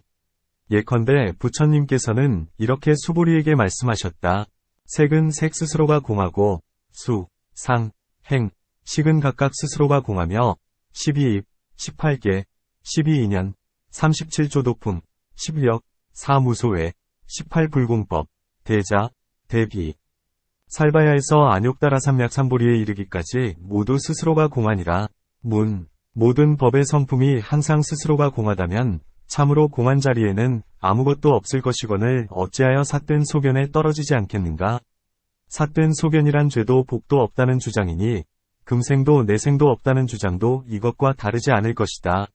예컨대 부처님께서는 이렇게 수보리에게 말씀하셨다. 색은 색 스스로가 공하고 수, 상, 행, 식은 각각 스스로가 공하며 12입, 18개, 12인연, 37조도품, 10력, 4무소회, 18불공법, 대자, 대비. 살바야에서 안욕다라삼약삼보리에 이르기까지 모두 스스로가 공하니라. 모든 법의 성품이 항상 스스로가 공하다면 참으로 공한 자리에는 아무것도 없을 것이거늘 어찌하여 삿된 소견에 떨어지지 않겠는가? 삿된 소견이란 죄도 복도 없다는 주장이니 금생도 내생도 없다는 주장도 이것과 다르지 않을 것이다.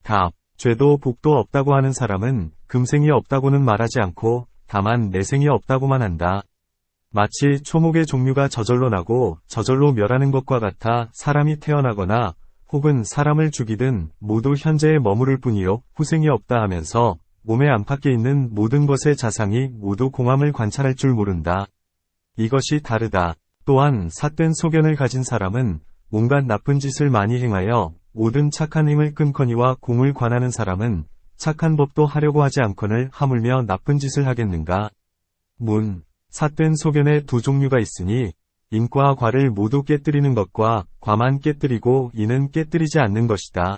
답. 죄도 복도 없다고 하는 사람은 금생이 없다고는 말하지 않고 다만 내생이 없다고만 한다. 마치 초목의 종류가 저절로 나고 저절로 멸하는 것과 같아 사람이 태어나거나 혹은 사람을 죽이든 모두 현재에 머무를 뿐이요 후생이 없다 하면서 몸의 안팎에 있는 모든 것의 자상이 모두 공함을 관찰할 줄 모른다. 이것이 다르다. 또한 삿된 소견을 가진 사람은 온갖 나쁜 짓을 많이 행하여 모든 착한 행을 끊거니와 공을 관하는 사람은 착한 법도 하려고 하지 않거늘 하물며 나쁜 짓을 하겠는가. 삿된 소견에 두 종류가 있으니 인과 과를 모두 깨뜨리는 것과 과만 깨뜨리고 이는 깨뜨리지 않는 것이다.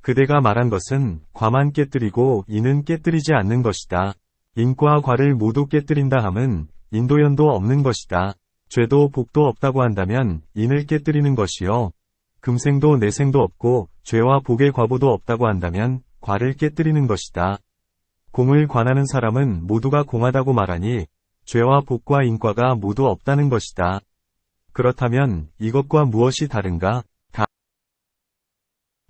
그대가 말한 것은 과만 깨뜨리고 이는 깨뜨리지 않는 것이다. 인과 과를 모두 깨뜨린다 함은 인도연도 없는 것이다. 죄도 복도 없다고 한다면 인을 깨뜨리는 것이요. 금생도 내생도 없고 죄와 복의 과보도 없다고 한다면 과를 깨뜨리는 것이다. 공을 관하는 사람은 모두가 공하다고 말하니 죄와 복과 인과가 모두 없다는 것이다. 그렇다면 이것과 무엇이 다른가?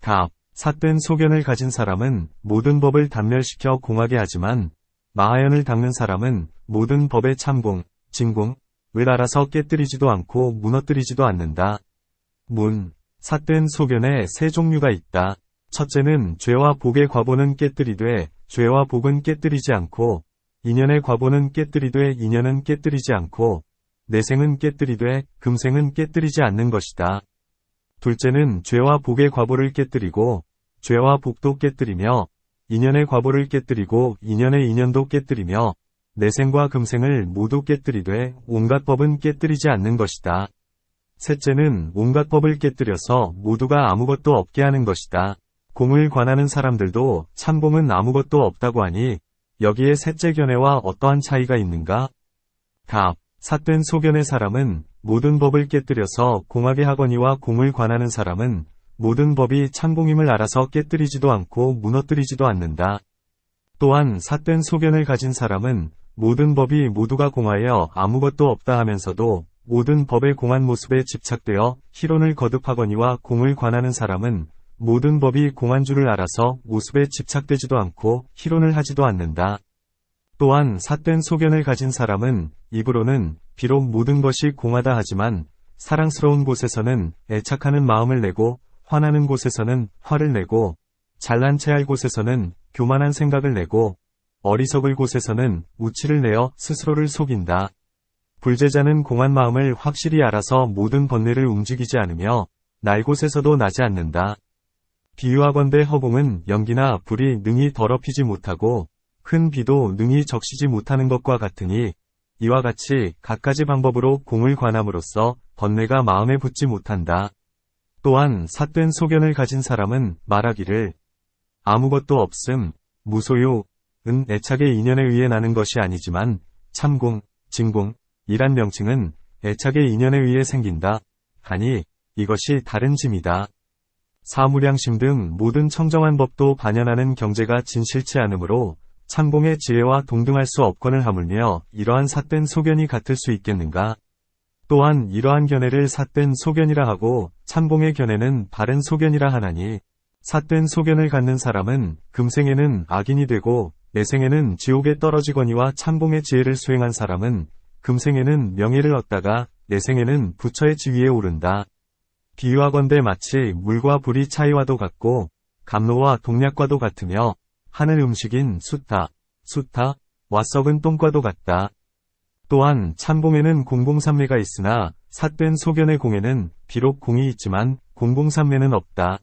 답. 삿된 소견을 가진 사람은 모든 법을 단멸시켜 공하게 하지만 마하연을 닦는 사람은 모든 법의 참공, 진공을 알아서 깨뜨리지도 않고 무너뜨리지도 않는다. 삿된 소견에 세 종류가 있다. 첫째는 죄와 복의 과보는 깨뜨리되 죄와 복은 깨뜨리지 않고 인연의 과보는 깨뜨리되 인연은 깨뜨리지 않고 내생은 깨뜨리되 금생은 깨뜨리지 않는 것이다. 둘째는 죄와 복의 과보를 깨뜨리고 죄와 복도 깨뜨리며 인연의 과보를 깨뜨리고 인연의 인연도 깨뜨리며 내생과 금생을 모두 깨뜨리되 온갖 법은 깨뜨리지 않는 것이다. 셋째는 온갖 법을 깨뜨려서 모두가 아무것도 없게 하는 것이다. 공을 관하는 사람들도 참공은 아무것도 없다고 하니 여기에 셋째 견해와 어떠한 차이가 있는가? 답. 삿된 소견의 사람은 모든 법을 깨뜨려서 공하게 하거니와 공을 관하는 사람은 모든 법이 참공임을 알아서 깨뜨리지도 않고 무너뜨리지도 않는다. 또한 삿된 소견을 가진 사람은 모든 법이 모두가 공하여 아무것도 없다 하면서도 모든 법의 공한 모습에 집착되어 희론을 거듭하거니와 공을 관하는 사람은 모든 법이 공한 줄을 알아서 모습에 집착되지도 않고 희론을 하지도 않는다. 또한 삿된 소견을 가진 사람은 입으로는 비록 모든 것이 공하다 하지만 사랑스러운 곳에서는 애착하는 마음을 내고 화나는 곳에서는 화를 내고 잘난 체할 곳에서는 교만한 생각을 내고 어리석을 곳에서는 우치를 내어 스스로를 속인다. 불제자는 공한 마음을 확실히 알아서 모든 번뇌를 움직이지 않으며 날 곳에서도 나지 않는다. 비유하건대 허공은 연기나 불이 능히 더럽히지 못하고 큰 비도 능히 적시지 못하는 것과 같으니 이와 같이 갖가지 방법으로 공을 관함으로써 번뇌가 마음에 붙지 못한다. 또한 삿된 소견을 가진 사람은 말하기를 아무것도 없음, 무소유, 은 애착의 인연에 의해 나는 것이 아니지만 참공, 진공, 이란 명칭은 애착의 인연에 의해 생긴다. 하니 이것이 다른 짐이다. 사무량심 등 모든 청정한 법도 반연하는 경제가 진실치 않으므로 참공의 지혜와 동등할 수 없거늘 하물며 이러한 삿된 소견이 같을 수 있겠는가? 또한 이러한 견해를 삿된 소견이라 하고 참공의 견해는 바른 소견이라 하나니 삿된 소견을 갖는 사람은 금생에는 악인이 되고 내생에는 지옥에 떨어지거니와 참공의 지혜를 수행한 사람은 금생에는 명예를 얻다가 내생에는 부처의 지위에 오른다. 비유하건대 마치 물과 불이 차이와도 같고 감로와 동약과도 같으며 하늘 음식인 수타, 와 썩은 똥과도 같다. 또한 참공에는 공공삼매가 있으나 삿된 소견의 공에는 비록 공이 있지만 공공삼매는 없다.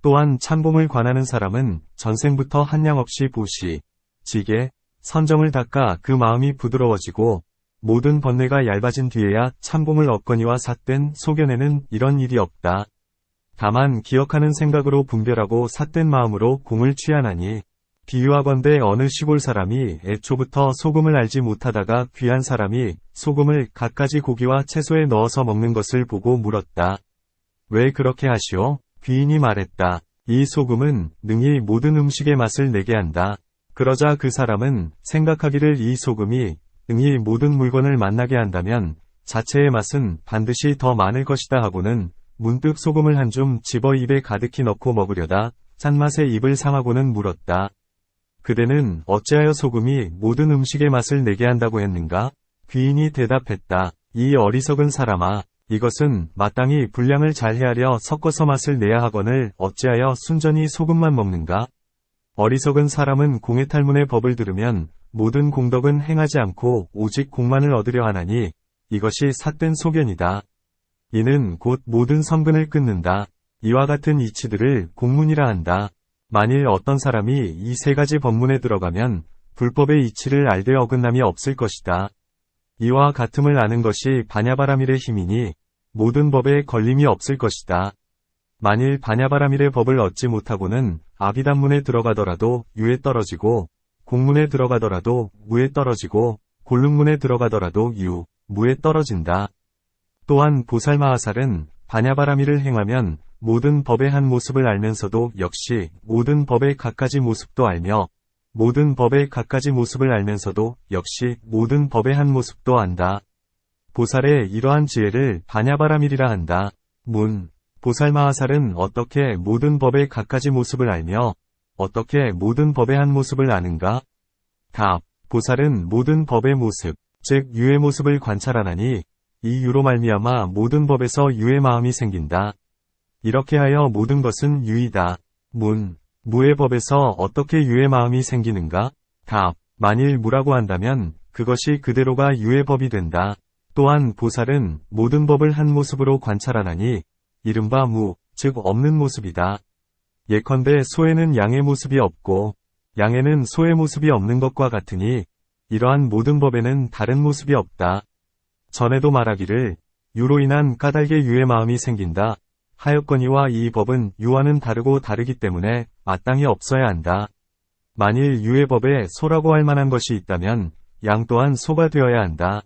또한 참공을 관하는 사람은 전생부터 한량 없이 보시, 지게, 선정을 닦아 그 마음이 부드러워지고 모든 번뇌가 얇아진 뒤에야 참공을 얻거니와 삿된 소견에는 이런 일이 없다. 다만 기억하는 생각으로 분별하고 삿된 마음으로 공을 취하나니 비유하건대 어느 시골 사람이 애초부터 소금을 알지 못하다가 귀한 사람이 소금을 갖가지 고기와 채소에 넣어서 먹는 것을 보고 물었다. 왜 그렇게 하시오? 귀인이 말했다. 이 소금은 능히 모든 음식의 맛을 내게 한다. 그러자 그 사람은 생각하기를 이 소금이 능히 모든 물건을 맛나게 한다면 자체의 맛은 반드시 더 많을 것이다 하고는 문득 소금을 한 줌 집어 입에 가득히 넣고 먹으려다 짠맛에 입을 상하고는 물었다. 그대는 어찌하여 소금이 모든 음식의 맛을 내게 한다고 했는가? 귀인이 대답했다. 이 어리석은 사람아, 이것은 마땅히 분량을 잘 헤아려 섞어서 맛을 내야 하거늘 어찌하여 순전히 소금만 먹는가? 어리석은 사람은 공의 탈문의 법을 들으면 모든 공덕은 행하지 않고 오직 공만을 얻으려 하나니 이것이 삿된 소견이다. 이는 곧 모든 성근을 끊는다. 이와 같은 이치들을 공문이라 한다. 만일 어떤 사람이 이 세 가지 법문에 들어가면 불법의 이치를 알되 어긋남이 없을 것이다. 이와 같음을 아는 것이 바냐바라밀의 힘이니 모든 법에 걸림이 없을 것이다. 만일 바냐바라밀의 법을 얻지 못하고는 아비담문에 들어가더라도 유에 떨어지고 공문에 들어가더라도 무에 떨어지고 골룸문에 들어가더라도 유, 무에 떨어진다. 또한 보살마하살은 바냐바라밀을 행하면 모든 법의 한 모습을 알면서도 역시 모든 법의 갖가지 모습도 알며 모든 법의 갖가지 모습을 알면서도 역시 모든 법의 한 모습도 안다. 보살의 이러한 지혜를 바냐바라밀이라 한다. 문. 보살마하살은 어떻게 모든 법의 갖가지 모습을 알며 어떻게 모든 법의 한 모습을 아는가? 답. 보살은 모든 법의 모습, 즉 유의 모습을 관찰하나니 이 유로 말미암아 모든 법에서 유의 마음이 생긴다. 이렇게 하여 모든 것은 유이다. 문. 무의 법에서 어떻게 유의 마음이 생기는가? 답. 만일 무라고 한다면 그것이 그대로가 유의 법이 된다. 또한 보살은 모든 법을 한 모습으로 관찰하나니 이른바 무, 즉 없는 모습이다. 예컨대 소에는 양의 모습이 없고 양에는 소의 모습이 없는 것과 같으니 이러한 모든 법에는 다른 모습이 없다. 전에도 말하기를 유로 인한 까닭에 유의 마음이 생긴다. 하였거니와 이 법은 유와는 다르고 다르기 때문에 마땅히 없어야 한다. 만일 유의 법에 소라고 할 만한 것이 있다면 양 또한 소가 되어야 한다.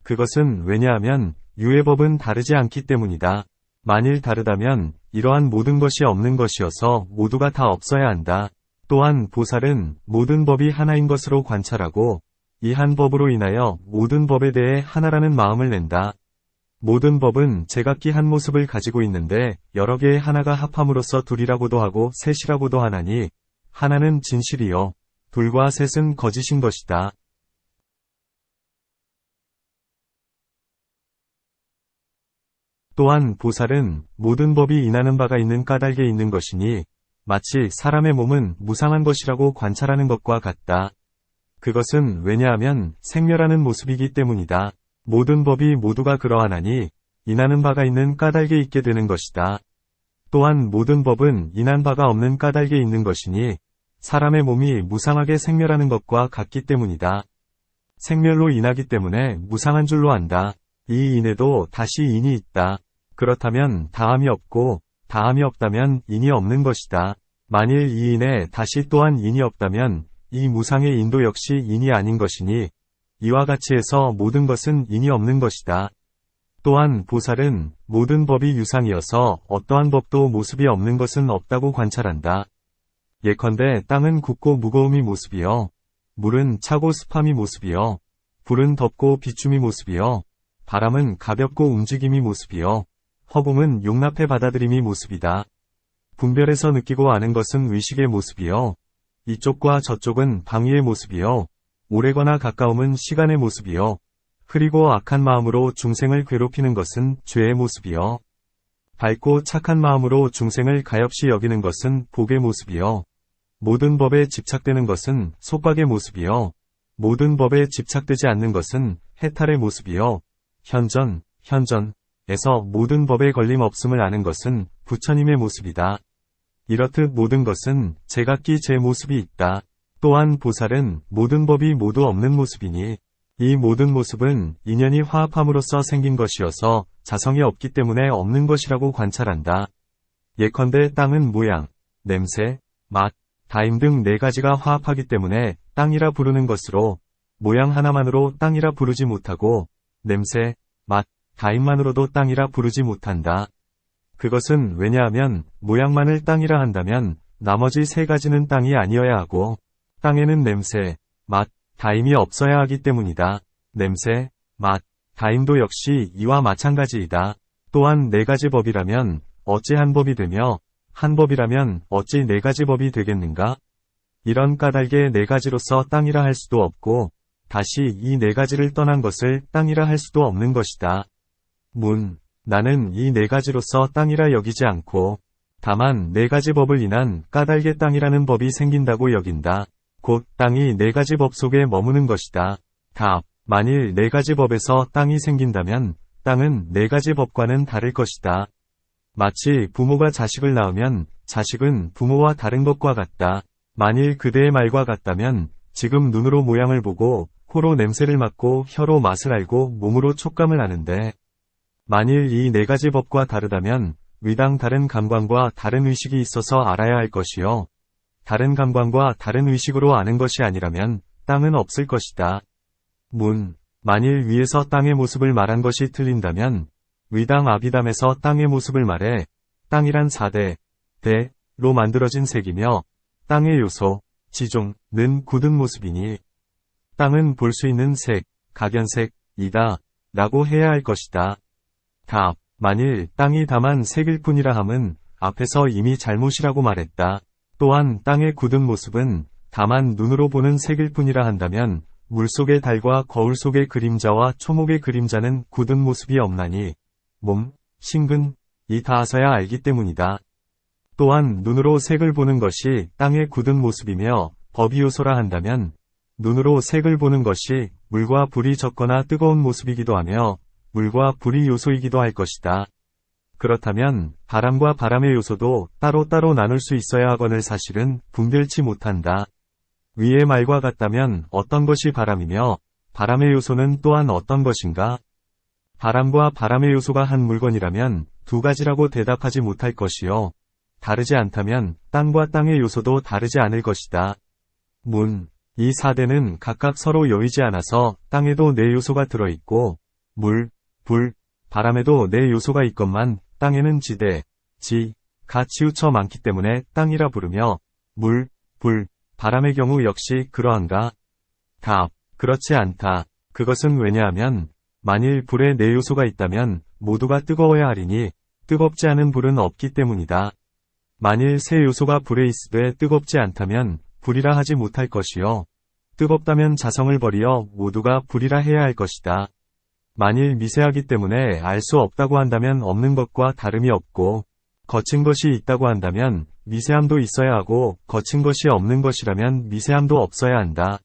그것은 왜냐하면 유의 법은 다르지 않기 때문이다. 만일 다르다면 이러한 모든 것이 없는 것이어서 모두가 다 없어야 한다. 또한 보살은 모든 법이 하나인 것으로 관찰하고 이 한 법으로 인하여 모든 법에 대해 하나라는 마음을 낸다. 모든 법은 제각기 한 모습을 가지고 있는데 여러 개의 하나가 합함으로써 둘이라고도 하고 셋이라고도 하나니 하나는 진실이요 둘과 셋은 거짓인 것이다. 또한 보살은 모든 법이 인하는 바가 있는 까닭에 있는 것이니 마치 사람의 몸은 무상한 것이라고 관찰하는 것과 같다. 그것은 왜냐하면 생멸하는 모습이기 때문이다. 모든 법이 모두가 그러하나니 인하는 바가 있는 까닭에 있게 되는 것이다. 또한 모든 법은 인한 바가 없는 까닭에 있는 것이니 사람의 몸이 무상하게 생멸하는 것과 같기 때문이다. 생멸로 인하기 때문에 무상한 줄로 안다. 이 인에도 다시 인이 있다. 그렇다면 다함이 없고 다함이 없다면 인이 없는 것이다. 만일 이 인에 다시 또한 인이 없다면 이 무상의 인도 역시 인이 아닌 것이니 이와 같이 해서 모든 것은 인이 없는 것이다. 또한 보살은 모든 법이 유상이어서 어떠한 법도 모습이 없는 것은 없다고 관찰한다. 예컨대 땅은 굳고 무거움이 모습이요. 물은 차고 습함이 모습이요. 불은 덥고 비춤이 모습이요. 바람은 가볍고 움직임이 모습이요. 허공은 용납해 받아들임이 모습이다. 분별해서 느끼고 아는 것은 의식의 모습이요. 이쪽과 저쪽은 방위의 모습이요. 오래거나 가까움은 시간의 모습이요. 흐리고 악한 마음으로 중생을 괴롭히는 것은 죄의 모습이요. 밝고 착한 마음으로 중생을 가엾이 여기는 것은 복의 모습이요. 모든 법에 집착되는 것은 속박의 모습이요. 모든 법에 집착되지 않는 것은 해탈의 모습이요. 현전에서 모든 법에 걸림 없음을 아는 것은 부처님의 모습이다. 이렇듯 모든 것은 제각기 제 모습이 있다. 또한 보살은 모든 법이 모두 없는 모습이니 이 모든 모습은 인연이 화합함으로써 생긴 것이어서 자성이 없기 때문에 없는 것이라고 관찰한다. 예컨대 땅은 모양, 냄새, 맛, 다임 등 네 가지가 화합하기 때문에 땅이라 부르는 것으로 모양 하나만으로 땅이라 부르지 못하고 냄새, 맛, 다임만으로도 땅이라 부르지 못한다. 그것은 왜냐하면 모양만을 땅이라 한다면 나머지 세 가지는 땅이 아니어야 하고 땅에는 냄새, 맛, 다임이 없어야 하기 때문이다. 냄새, 맛, 다임도 역시 이와 마찬가지이다. 또한 네 가지 법이라면 어찌 한 법이 되며 한 법이라면 어찌 네 가지 법이 되겠는가? 이런 까닭에 네 가지로서 땅이라 할 수도 없고 다시 이 네 가지를 떠난 것을 땅이라 할 수도 없는 것이다. 나는 이 네 가지로서 땅이라 여기지 않고 다만 네 가지 법을 인한 까닭에 땅이라는 법이 생긴다고 여긴다. 곧 땅이 네 가지 법 속에 머무는 것이다. 답. 만일 네 가지 법에서 땅이 생긴다면 땅은 네 가지 법과는 다를 것이다. 마치 부모가 자식을 낳으면 자식은 부모와 다른 것과 같다. 만일 그대의 말과 같다면 지금 눈으로 모양을 보고 코로 냄새를 맡고 혀로 맛을 알고 몸으로 촉감을 아는데 만일 이 네 가지 법과 다르다면 위당 다른 감관과 다른 의식이 있어서 알아야 할 것이요. 다른 감관과 다른 의식으로 아는 것이 아니라면 땅은 없을 것이다. 만일 위에서 땅의 모습을 말한 것이 틀린다면 위당 아비담에서 땅의 모습을 말해 땅이란 4대, 대로 만들어진 색이며 땅의 요소, 지종는 굳은 모습이니 땅은 볼 수 있는 색, 각연색이다 라고 해야 할 것이다. 답. 만일 땅이 다만 색일 뿐이라 함은 앞에서 이미 잘못이라고 말했다. 또한 땅의 굳은 모습은 다만 눈으로 보는 색일 뿐이라 한다면 물속의 달과 거울 속의 그림자와 초목의 그림자는 굳은 모습이 없나니 몸, 신근이 닿아서야 알기 때문이다. 또한 눈으로 색을 보는 것이 땅의 굳은 모습이며 법이 요소라 한다면 눈으로 색을 보는 것이 물과 불이 젖거나 뜨거운 모습이기도 하며 물과 불이 요소이기도 할 것이다. 그렇다면 바람과 바람의 요소도 따로따로 나눌 수 있어야 하거늘 사실은 분별치 못한다. 위의 말과 같다면 어떤 것이 바람이며 바람의 요소는 또한 어떤 것인가? 바람과 바람의 요소가 한 물건이라면 두 가지라고 대답하지 못할 것이요. 다르지 않다면 땅과 땅의 요소도 다르지 않을 것이다. 문. 이 4대는 각각 서로 여의지 않아서 땅에도 네 요소가 들어있고 물, 불, 바람에도 네 요소가 있건만 땅에는 지대, 가 치우쳐 많기 때문에 땅이라 부르며 물, 불, 바람의 경우 역시 그러한가? 답. 그렇지 않다. 그것은 왜냐하면 만일 불에 네 요소가 있다면 모두가 뜨거워야 하리니 뜨겁지 않은 불은 없기 때문이다. 만일 세 요소가 불에 있으되 뜨겁지 않다면 불이라 하지 못할 것이요. 뜨겁다면 자성을 버리어 모두가 불이라 해야 할 것이다. 만일 미세하기 때문에 알 수 없다고 한다면 없는 것과 다름이 없고 거친 것이 있다고 한다면 미세함도 있어야 하고 거친 것이 없는 것이라면 미세함도 없어야 한다.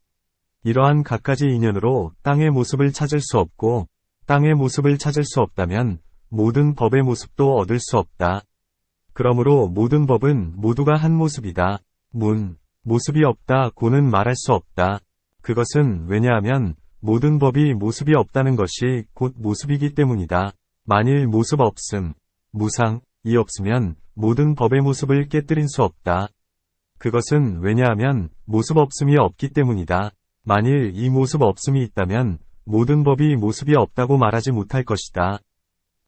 이러한 갖가지 인연으로 땅의 모습을 찾을 수 없고 땅의 모습을 찾을 수 없다면 모든 법의 모습도 얻을 수 없다. 그러므로 모든 법은 모두가 한 모습이다. 문. 모습이 없다 고는 말할 수 없다. 그것은 왜냐하면 모든 법이 모습이 없다는 것이 곧 모습이기 때문이다. 만일 모습 없음, 무상, 이 없으면 모든 법의 모습을 깨뜨린 수 없다. 그것은 왜냐하면 모습 없음이 없기 때문이다. 만일 이 모습 없음이 있다면 모든 법이 모습이 없다고 말하지 못할 것이다.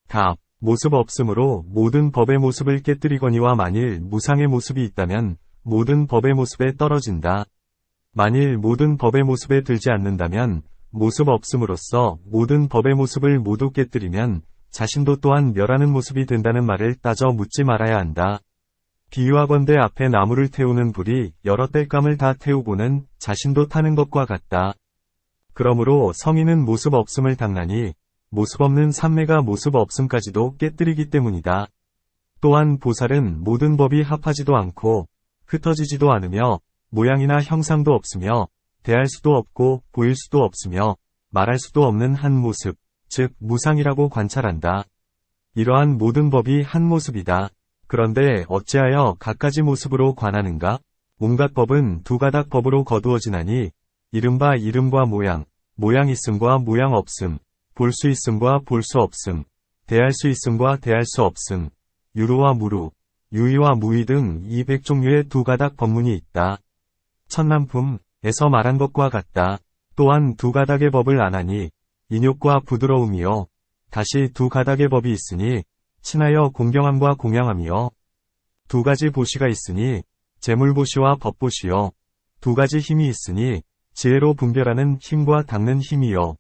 답. 모습 없음으로 모든 법의 모습을 깨뜨리거니와 만일 무상의 모습이 있다면 모든 법의 모습에 떨어진다. 만일 모든 법의 모습에 들지 않는다면 모습 없음으로써 모든 법의 모습을 모두 깨뜨리면 자신도 또한 멸하는 모습이 된다는 말을 따져 묻지 말아야 한다. 비유하건대 앞에 나무를 태우는 불이 여러 땔감을 다 태우고는 자신도 타는 것과 같다. 그러므로 성인은 모습 없음을 당하니 모습 없는 삼매가 모습 없음까지도 깨뜨리기 때문이다. 또한 보살은 모든 법이 합하지도 않고 흩어지지도 않으며 모양이나 형상도 없으며 대할 수도 없고 보일 수도 없으며 말할 수도 없는 한 모습, 즉 무상이라고 관찰한다. 이러한 모든 법이 한 모습이다. 그런데 어찌하여 갖가지 모습으로 관하는가? 온갖 법은 두 가닥 법으로 거두어지나니 이른바 이름과 모양, 모양 있음과 모양 없음, 볼 수 있음과 볼 수 없음, 대할 수 있음과 대할 수 없음, 유루와 무루, 유의와 무의 등 200종류의 두 가닥 법문이 있다. 천남품에서 말한 것과 같다. 또한 두 가닥의 법을 안하니 인욕과 부드러움이요. 다시 두 가닥의 법이 있으니 친하여 공경함과 공양함이요. 두 가지 보시가 있으니 재물보시와 법보시요. 두 가지 힘이 있으니 지혜로 분별하는 힘과 닦는 힘이요.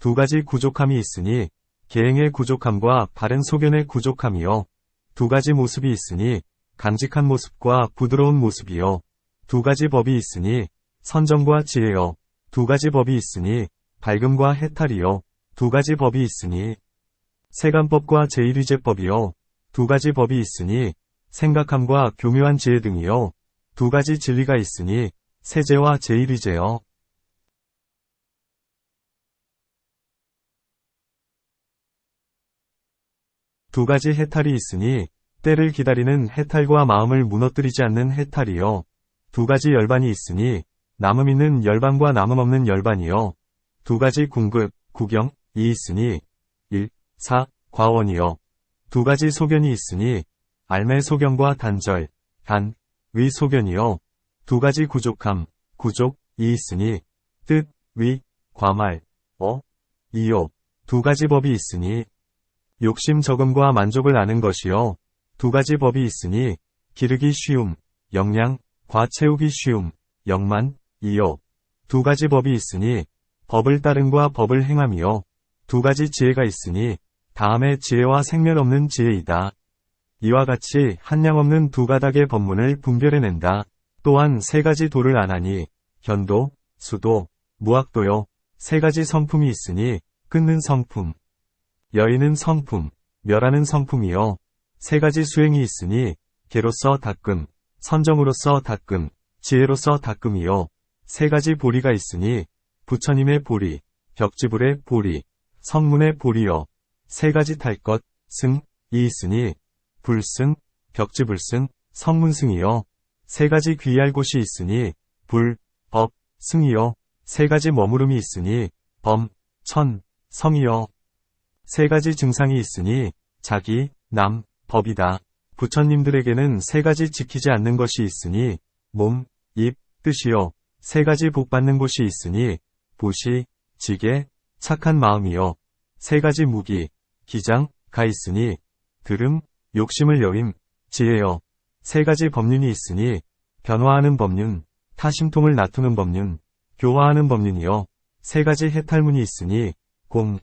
두 가지 구족함이 있으니 계행의 구족함과 바른 소견의 구족함이요. 두 가지 모습이 있으니 강직한 모습과 부드러운 모습이요. 두 가지 법이 있으니 선정과 지혜요. 두 가지 법이 있으니 밝음과 해탈이요. 두 가지 법이 있으니 세간법과 제1위제법이요. 두 가지 법이 있으니 생각함과 교묘한 지혜 등이요. 두 가지 진리가 있으니 세제와 제1위제요. 두 가지 해탈이 있으니 때를 기다리는 해탈과 마음을 무너뜨리지 않는 해탈이요. 두 가지 열반이 있으니 남음 있는 열반과 남음 없는 열반이요. 두 가지 궁극, 구경이 있으니 1, 4, 과원이요. 두 가지 소견이 있으니 알매 소견과 단절, 의 소견이요. 두 가지 구족함, 구족이 있으니 뜻, 위, 과말, 이요. 두 가지 법이 있으니 욕심 적음과 만족을 아는 것이요. 두 가지 법이 있으니 기르기 쉬움, 영양, 과 채우기 쉬움, 영만, 이요. 두 가지 법이 있으니 법을 따름과 법을 행함이요. 두 가지 지혜가 있으니 다음의 지혜와 생멸 없는 지혜이다. 이와 같이 한량 없는 두 가닥의 법문을 분별해낸다. 또한 세 가지 도를 안하니 견도, 수도, 무학도요. 세 가지 성품이 있으니 끊는 성품, 여의는 성품, 멸하는 성품이요. 세 가지 수행이 있으니 계로서 닦음, 선정으로서 닦음, 지혜로서 닦음이요. 세 가지 보리가 있으니 부처님의 보리, 벽지불의 보리, 성문의 보리요. 세 가지 탈 것, 승이 있으니 불승, 벽지불승, 성문승이요. 세 가지 귀할 곳이 있으니 불, 법, 승이요. 세 가지 머무름이 있으니 범, 천, 성이요. 세 가지 증상이 있으니 자기, 남, 법이다. 부처님들에게는 세 가지 지키지 않는 것이 있으니 몸, 입, 뜻이요. 세 가지 복받는 곳이 있으니 보시, 지게, 착한 마음이요. 세 가지 무기, 기장, 가 있으니 들음, 욕심을 여임, 지혜요. 세 가지 법륜이 있으니 변화하는 법륜, 타심통을 놔두는 법륜, 교화하는 법륜이요. 세 가지 해탈문이 있으니 공,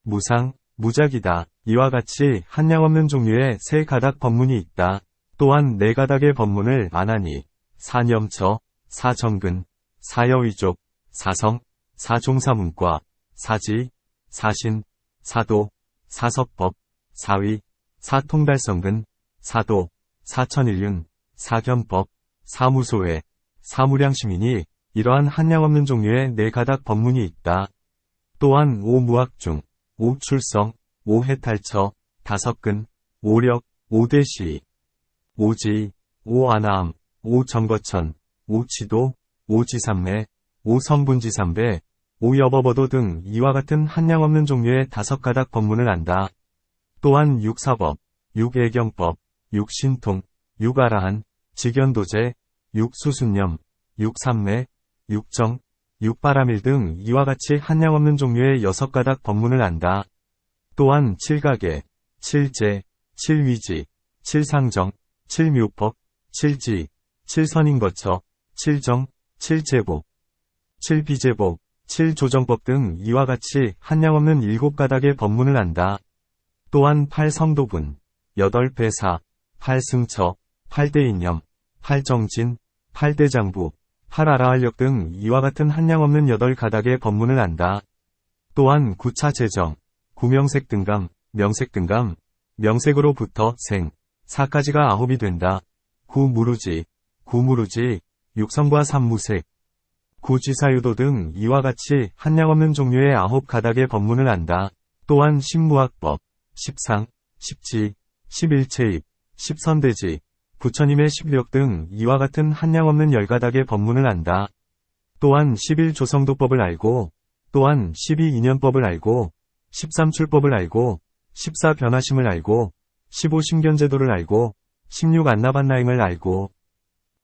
무상, 무작이다. 이와 같이 한량없는 종류의 세 가닥 법문이 있다. 또한 네 가닥의 법문을 안하니 사념처, 사정근, 사여의족, 사성, 사종사문과, 사지, 사신, 사도, 사석법, 사위, 사통달성근, 사도, 사천일륜, 사견법, 사무소회, 사무량심이니 이러한 한량없는 종류의 네 가닥 법문이 있다. 또한 오무학중, 오출성, 오해탈처, 다섯근, 오력, 오대시, 오지, 오아나암, 오정거천, 오치도, 오지삼매, 오성분지삼배, 오여법어도 등 이와 같은 한량없는 종류의 다섯 가닥 법문을 안다. 또한 육사법, 육애경법, 육신통, 육아라한, 직연도제, 육수순념, 육삼매, 육정, 육바라밀 등 이와 같이 한량없는 종류의 여섯 가닥 법문을 안다. 또한 칠가계, 칠제, 칠위지, 칠상정, 칠묘법, 칠지, 칠선인거처, 칠정, 칠제복, 칠비제복, 칠조정법 등 이와 같이 한량없는 일곱 가닥의 법문을 안다. 또한 팔성도분, 여덟배사, 팔승처, 팔대인념, 팔정진, 팔대장부, 팔아라한력 등 이와 같은 한량없는 여덟 가닥의 법문을 안다. 또한 구차재정, 구명색등감, 명색등감, 명색으로부터 생, 사까지가 아홉이 된다. 구무루지, 구무루지, 육성과 삼무색, 구지사유도 등 이와 같이 한량없는 종류의 아홉 가닥의 법문을 안다. 또한 십무학법, 십상, 십지, 십일체입, 십선대지, 부처님의 십력 등 이와 같은 한량없는 열가닥의 법문을 안다. 또한 십일조성도법을 알고, 또한 십이인연법을 알고, 십삼출법을 알고, 십사변화심을 알고, 십오심견제도를 알고, 십육안나반나행을 알고,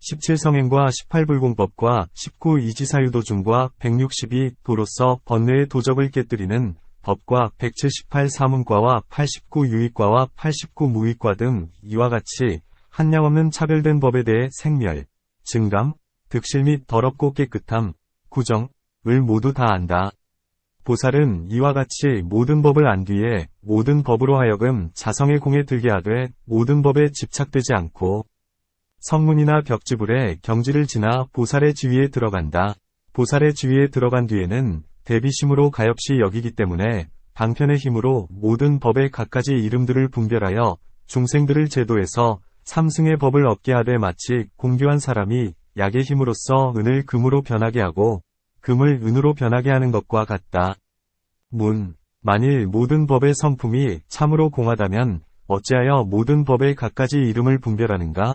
17성행과 18불공법과 19이지사유도중과 162도로서 번뇌의 도적을 깨뜨리는 법과 178 사문과와 89 유익과와 89 무익과 등 이와 같이 한량없는 차별된 법에 대해 생멸, 증감, 득실 및 더럽고 깨끗함, 구정, 을 모두 다 안다. 보살은 이와 같이 모든 법을 안 뒤에 모든 법으로 하여금 자성의 공에 들게 하되 모든 법에 집착되지 않고 성문이나 벽지불에 경지를 지나 보살의 지위에 들어간다. 보살의 지위에 들어간 뒤에는 대비심으로 가엾이 여기기 때문에 방편의 힘으로 모든 법의 갖가지 이름들을 분별하여 중생들을 제도해서 삼승의 법을 얻게 하되 마치 공교한 사람이 약의 힘으로써 은을 금으로 변하게 하고 금을 은으로 변하게 하는 것과 같다. 만일 모든 법의 성품이 참으로 공하다면 어찌하여 모든 법의 갖가지 이름을 분별하는가?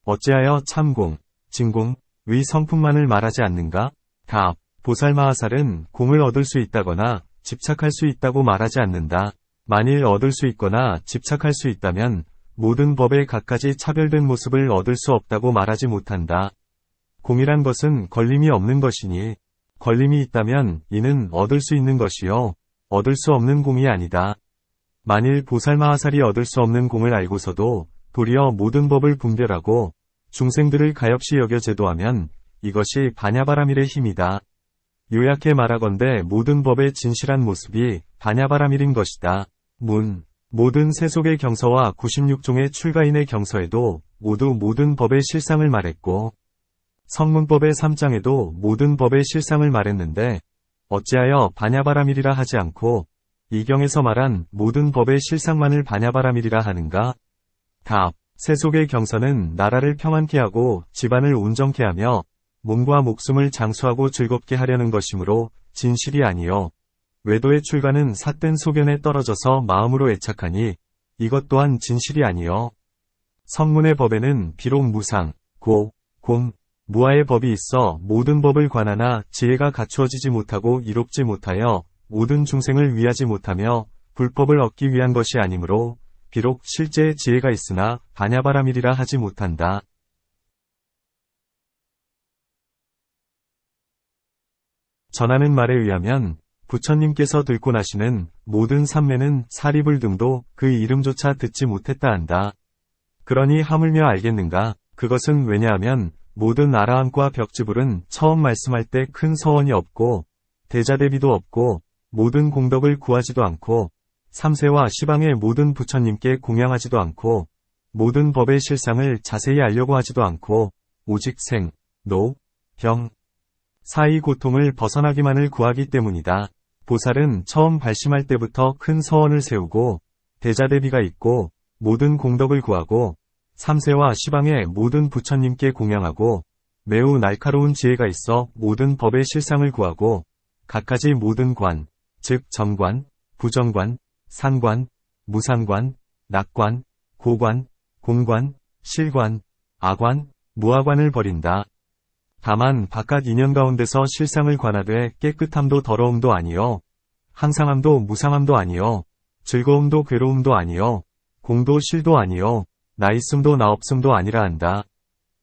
어찌하여 참공, 진공, 의 성품만을 말하지 않는가? 답. 보살마하살은 공을 얻을 수 있다거나 집착할 수 있다고 말하지 않는다. 만일 얻을 수 있거나 집착할 수 있다면 모든 법의 갖가지 차별된 모습을 얻을 수 없다고 말하지 못한다. 공이란 것은 걸림이 없는 것이니 걸림이 있다면 이는 얻을 수 있는 것이요 얻을 수 없는 공이 아니다. 만일 보살마하살이 얻을 수 없는 공을 알고서도 도리어 모든 법을 분별하고 중생들을 가엾이 여겨 제도하면 이것이 바냐바라밀의 힘이다. 요약해 말하건대 모든 법의 진실한 모습이 바냐바라밀인 것이다. 모든 세속의 경서와 96종의 출가인의 경서에도 모두 모든 법의 실상을 말했고 성문법의 3장에도 모든 법의 실상을 말했는데 어찌하여 바냐바라밀이라 하지 않고 이 경에서 말한 모든 법의 실상만을 바냐바라밀이라 하는가? 답. 세속의 경서는 나라를 평안케 하고 집안을 온전케 하며 몸과 목숨을 장수하고 즐겁게 하려는 것이므로 진실이 아니요. 외도의 출가는 삿된 소견에 떨어져서 마음으로 애착하니 이것 또한 진실이 아니요. 성문의 법에는 비록 무상, 고, 공, 무아의 법이 있어 모든 법을 관하나 지혜가 갖추어지지 못하고 이롭지 못하여 모든 중생을 위하지 못하며 불법을 얻기 위한 것이 아니므로 비록 실제의 지혜가 있으나 반야바라밀이라 하지 못한다. 전하는 말에 의하면 부처님께서 들고 나시는 모든 삼매는 사리불 등도 그 이름조차 듣지 못했다 한다. 그러니 하물며 알겠는가? 그것은 왜냐하면 모든 아라함과 벽지불은 처음 말씀할 때 큰 서원이 없고 대자대비도 없고 모든 공덕을 구하지도 않고 삼세와 시방의 모든 부처님께 공양하지도 않고 모든 법의 실상을 자세히 알려고 하지도 않고 오직 생, 노, 병, 사이 고통을 벗어나기만을 구하기 때문이다. 보살은 처음 발심할 때부터 큰 서원을 세우고 대자대비가 있고 모든 공덕을 구하고 삼세와 시방의 모든 부처님께 공양하고 매우 날카로운 지혜가 있어 모든 법의 실상을 구하고 갖가지 모든 관, 즉 정관, 부정관, 상관, 무상관, 낙관, 고관, 공관, 실관, 아관, 무아관을 버린다. 다만 바깥 인연 가운데서 실상을 관하되 깨끗함도 더러움도 아니요 항상함도 무상함도 아니요 즐거움도 괴로움도 아니요 공도 실도 아니요 나 있음도 나 없음도 아니라 한다.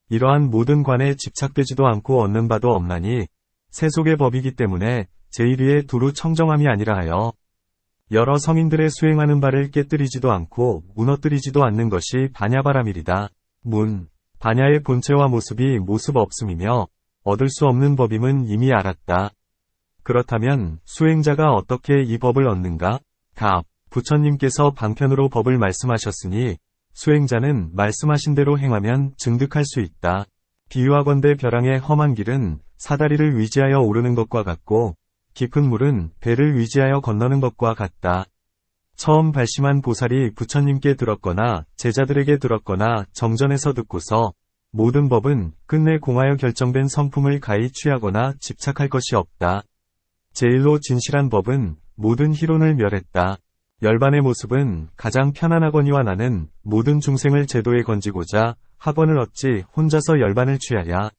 이러한 모든 관에 집착되지도 않고 얻는 바도 없나니 세속의 법이기 때문에 제1위의 두루 청정함이 아니라 하여 여러 성인들의 수행하는 바를 깨뜨리지도 않고 무너뜨리지도 않는 것이 반야바라밀이다. 문, 반야의 본체와 모습이 모습 없음이며 얻을 수 없는 법임은 이미 알았다. 그렇다면 수행자가 어떻게 이 법을 얻는가? 답, 부처님께서 방편으로 법을 말씀하셨으니 수행자는 말씀하신 대로 행하면 증득할 수 있다. 비유하건대 벼랑의 험한 길은 사다리를 위지하여 오르는 것과 같고 깊은 물은 배를 위지하여 건너는 것과 같다. 처음 발심한 보살이 부처님께 들었거나 제자들에게 들었거나 정전에서 듣고서 모든 법은 끝내 공하여 결정된 성품을 가히 취하거나 집착할 것이 없다. 제일로 진실한 법은 모든 희론을 멸했다. 열반의 모습은 가장 편안하거니와 나는 모든 중생을 제도에 건지고자 학원을 얻지 혼자서 열반을 취하랴.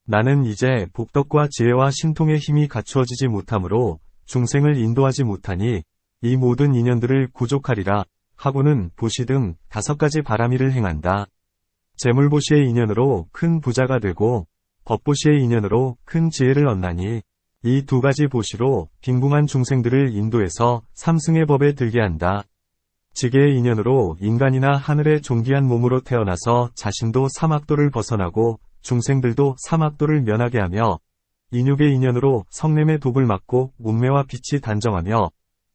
나는 이제 복덕과 지혜와 신통의 힘이 갖추어지지 못하므로 중생을 인도하지 못하니 이 모든 인연들을 구족하리라. 하고는 보시 등 5가지 바라밀을 행한다. 재물보시의 인연으로 큰 부자가 되고 법보시의 인연으로 큰 지혜를 얻나니 이 2가지 보시로 빈궁한 중생들을 인도해서 삼승의 법에 들게 한다. 지계의 인연으로 인간이나 하늘의 존귀한 몸으로 태어나서 자신도 사막도를 벗어나고 중생들도 사막도를 면하게 하며 인육의 인연으로 성냄의 독을 막고 문매와 빛이 단정하며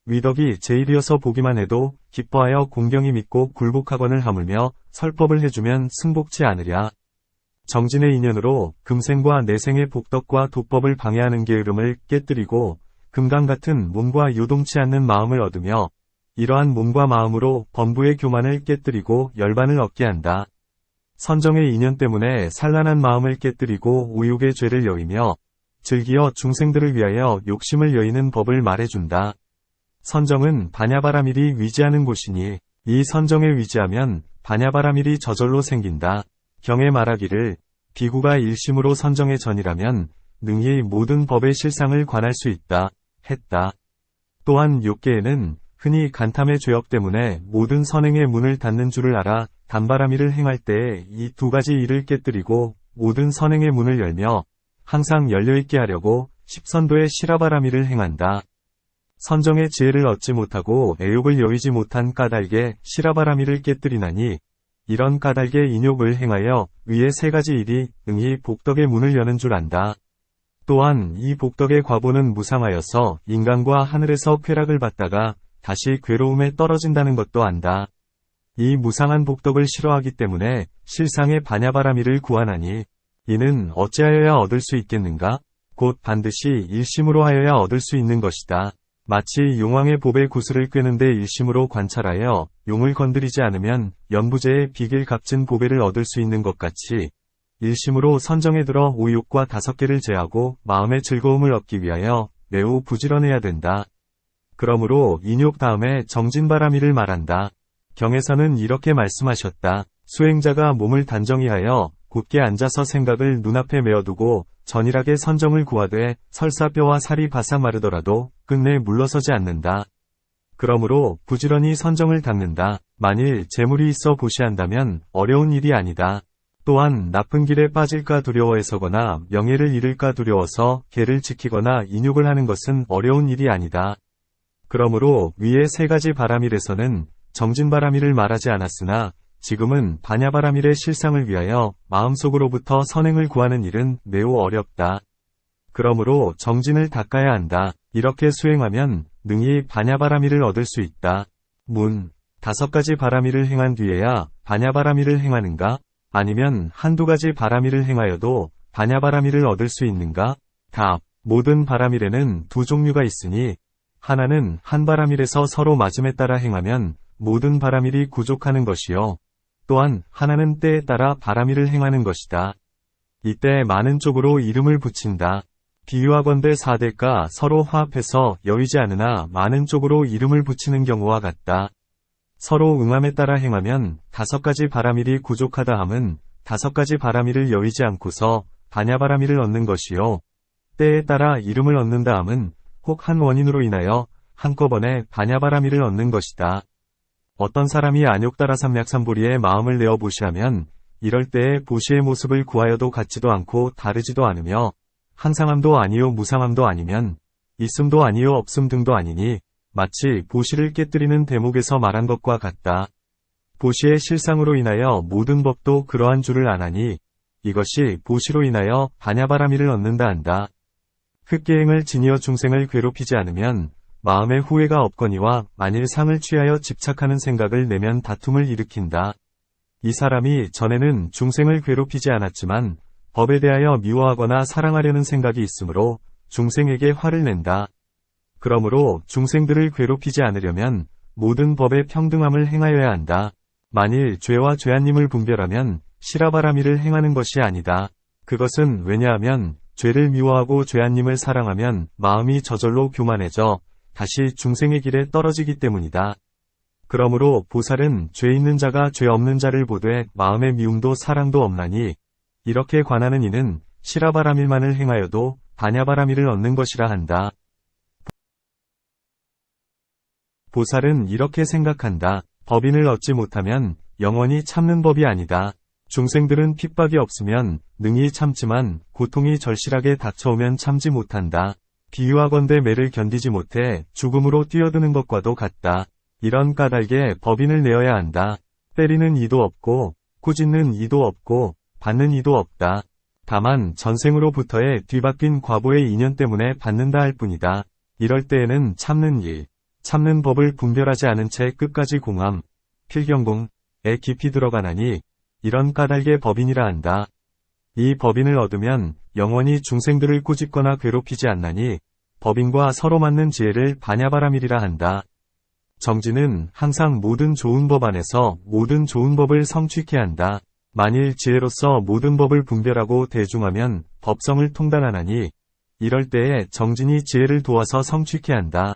위덕이 제일이어서 보기만 해도 기뻐하여 공경히 믿고 굴복하거늘 하물며 설법을 해주면 승복치 않으랴. 정진의 인연으로 금생과 내생의 복덕과 도법을 방해하는 게으름을 깨뜨리고 금강 같은 몸과 요동치 않는 마음을 얻으며 이러한 몸과 마음으로 범부의 교만을 깨뜨리고 열반을 얻게 한다. 선정의 인연 때문에 산란한 마음을 깨뜨리고 우욕의 죄를 여이며 즐기어 중생들을 위하여 욕심을 여이는 법을 말해준다. 선정은 반야바라밀이 위지하는 곳이니 이 선정에 위지하면 반야바라밀이 저절로 생긴다. 경에 말하기를 비구가 일심으로 선정의 전이라면 능히 모든 법의 실상을 관할 수 있다 했다. 또한 욕계에는 흔히 간탐의 죄업 때문에 모든 선행의 문을 닫는 줄을 알아 단바라밀을 행할 때에 이 2가지 일을 깨뜨리고 모든 선행의 문을 열며 항상 열려있게 하려고 십선도의 시라바라밀을 행한다. 선정의 지혜를 얻지 못하고 애욕을 여의지 못한 까닭에 시라바라밀을 깨뜨리나니 이런 까닭에 인욕을 행하여 위의 3가지 일이 능히 복덕의 문을 여는 줄 안다. 또한 이 복덕의 과보는 무상하여서 인간과 하늘에서 쾌락을 받다가 다시 괴로움에 떨어진다는 것도 안다. 이 무상한 복덕을 싫어하기 때문에 실상의 반야바라밀을 구하나니 이는 어찌하여야 얻을 수 있겠는가? 곧 반드시 일심으로 하여야 얻을 수 있는 것이다. 마치 용왕의 보배 구슬을 꿰는데 일심으로 관찰하여 용을 건드리지 않으면 연부제의 비길 값진 보배를 얻을 수 있는 것 같이 일심으로 선정에 들어 오욕과 5개를 제하고 마음의 즐거움을 얻기 위하여 매우 부지런해야 된다. 그러므로 인욕 다음에 정진바라밀을 말한다. 경에서는 이렇게 말씀하셨다. 수행자가 몸을 단정히 하여 곧게 앉아서 생각을 눈앞에 메어두고 전일하게 선정을 구하되 설사 뼈와 살이 바싹 마르더라도 끝내 물러서지 않는다. 그러므로 부지런히 선정을 닦는다. 만일 재물이 있어 보시한다면 어려운 일이 아니다. 또한 나쁜 길에 빠질까 두려워해서거나 명예를 잃을까 두려워서 계를 지키거나 인욕을 하는 것은 어려운 일이 아니다. 그러므로 위의 세 가지 바라밀에서는 정진바라밀을 말하지 않았으나 지금은 반야바라밀의 실상을 위하여 마음속으로부터 선행을 구하는 일은 매우 어렵다. 그러므로 정진을 닦아야 한다. 이렇게 수행하면 능히 반야바라밀을 얻을 수 있다. 문. 5가지 바라밀을 행한 뒤에야 반야바라밀을 행하는가? 아니면 한두 가지 바라밀을 행하여도 반야바라밀을 얻을 수 있는가? 답. 모든 바라밀에는 두 종류가 있으니 하나는 한 바라밀에서 서로 맞음에 따라 행하면 모든 바라밀이 구족하는 것이요. 또한 하나는 때에 따라 바라밀을 행하는 것이다. 이때 많은 쪽으로 이름을 붙인다. 비유하건대 4대가 서로 화합해서 여의지 않으나 많은 쪽으로 이름을 붙이는 경우와 같다. 서로 응함에 따라 행하면 5가지 바라밀이 구족하다 함은 5가지 바라밀을 여의지 않고서 반야바라밀을 얻는 것이요. 때에 따라 이름을 얻는다 함은 혹 한 원인으로 인하여 한꺼번에 반야바라밀을 얻는 것이다. 어떤 사람이 안욕다라삼약삼보리에 마음을 내어 보시하면 이럴 때에 보시의 모습을 구하여도 같지도 않고 다르지도 않으며 항상함도 아니요 무상함도 아니면 있음도 아니요 없음 등도 아니니 마치 보시를 깨뜨리는 대목에서 말한 것과 같다. 보시의 실상으로 인하여 모든 법도 그러한 줄을 아나니 이것이 보시로 인하여 반야바라밀을 얻는다 한다. 흑계행을 지니어 중생을 괴롭히지 않으면 마음에 후회가 없거니와 만일 상을 취하여 집착하는 생각을 내면 다툼을 일으킨다. 이 사람이 전에는 중생을 괴롭히지 않았지만 법에 대하여 미워하거나 사랑하려는 생각이 있으므로 중생에게 화를 낸다. 그러므로 중생들을 괴롭히지 않으려면 모든 법의 평등함을 행하여야 한다. 만일 죄와 죄안님을 분별하면 시라바라밀을 행하는 것이 아니다. 그것은 왜냐하면 죄를 미워하고 죄안님을 사랑하면 마음이 저절로 교만해져 다시 중생의 길에 떨어지기 때문이다. 그러므로 보살은 죄 있는 자가 죄 없는 자를 보되 마음의 미움도 사랑도 없나니 이렇게 관하는 이는 시라바라밀만을 행하여도 반야바라밀을 얻는 것이라 한다. 보살은 이렇게 생각한다. 법인을 얻지 못하면 영원히 참는 법이 아니다. 중생들은 핍박이 없으면 능히 참지만 고통이 절실하게 닥쳐오면 참지 못한다. 비유하건대 매를 견디지 못해 죽음으로 뛰어드는 것과도 같다. 이런 까닭에 법인을 내어야 한다. 때리는 이도 없고 꾸짖는 이도 없고 받는 이도 없다. 다만 전생으로부터의 뒤바뀐 과보의 인연 때문에 받는다 할 뿐이다. 이럴 때에는 참는 일, 참는 법을 분별하지 않은 채 끝까지 공함, 필경공에 깊이 들어가나니 이런 까닭의 법인이라 한다. 이 법인을 얻으면 영원히 중생들을 꾸짖거나 괴롭히지 않나니 법인과 서로 맞는 지혜를 반야바라밀이라 한다. 정진은 항상 모든 좋은 법 안에서 모든 좋은 법을 성취케 한다. 만일 지혜로서 모든 법을 분별하고 대중하면 법성을 통달하나니 이럴 때에 정진이 지혜를 도와서 성취케 한다.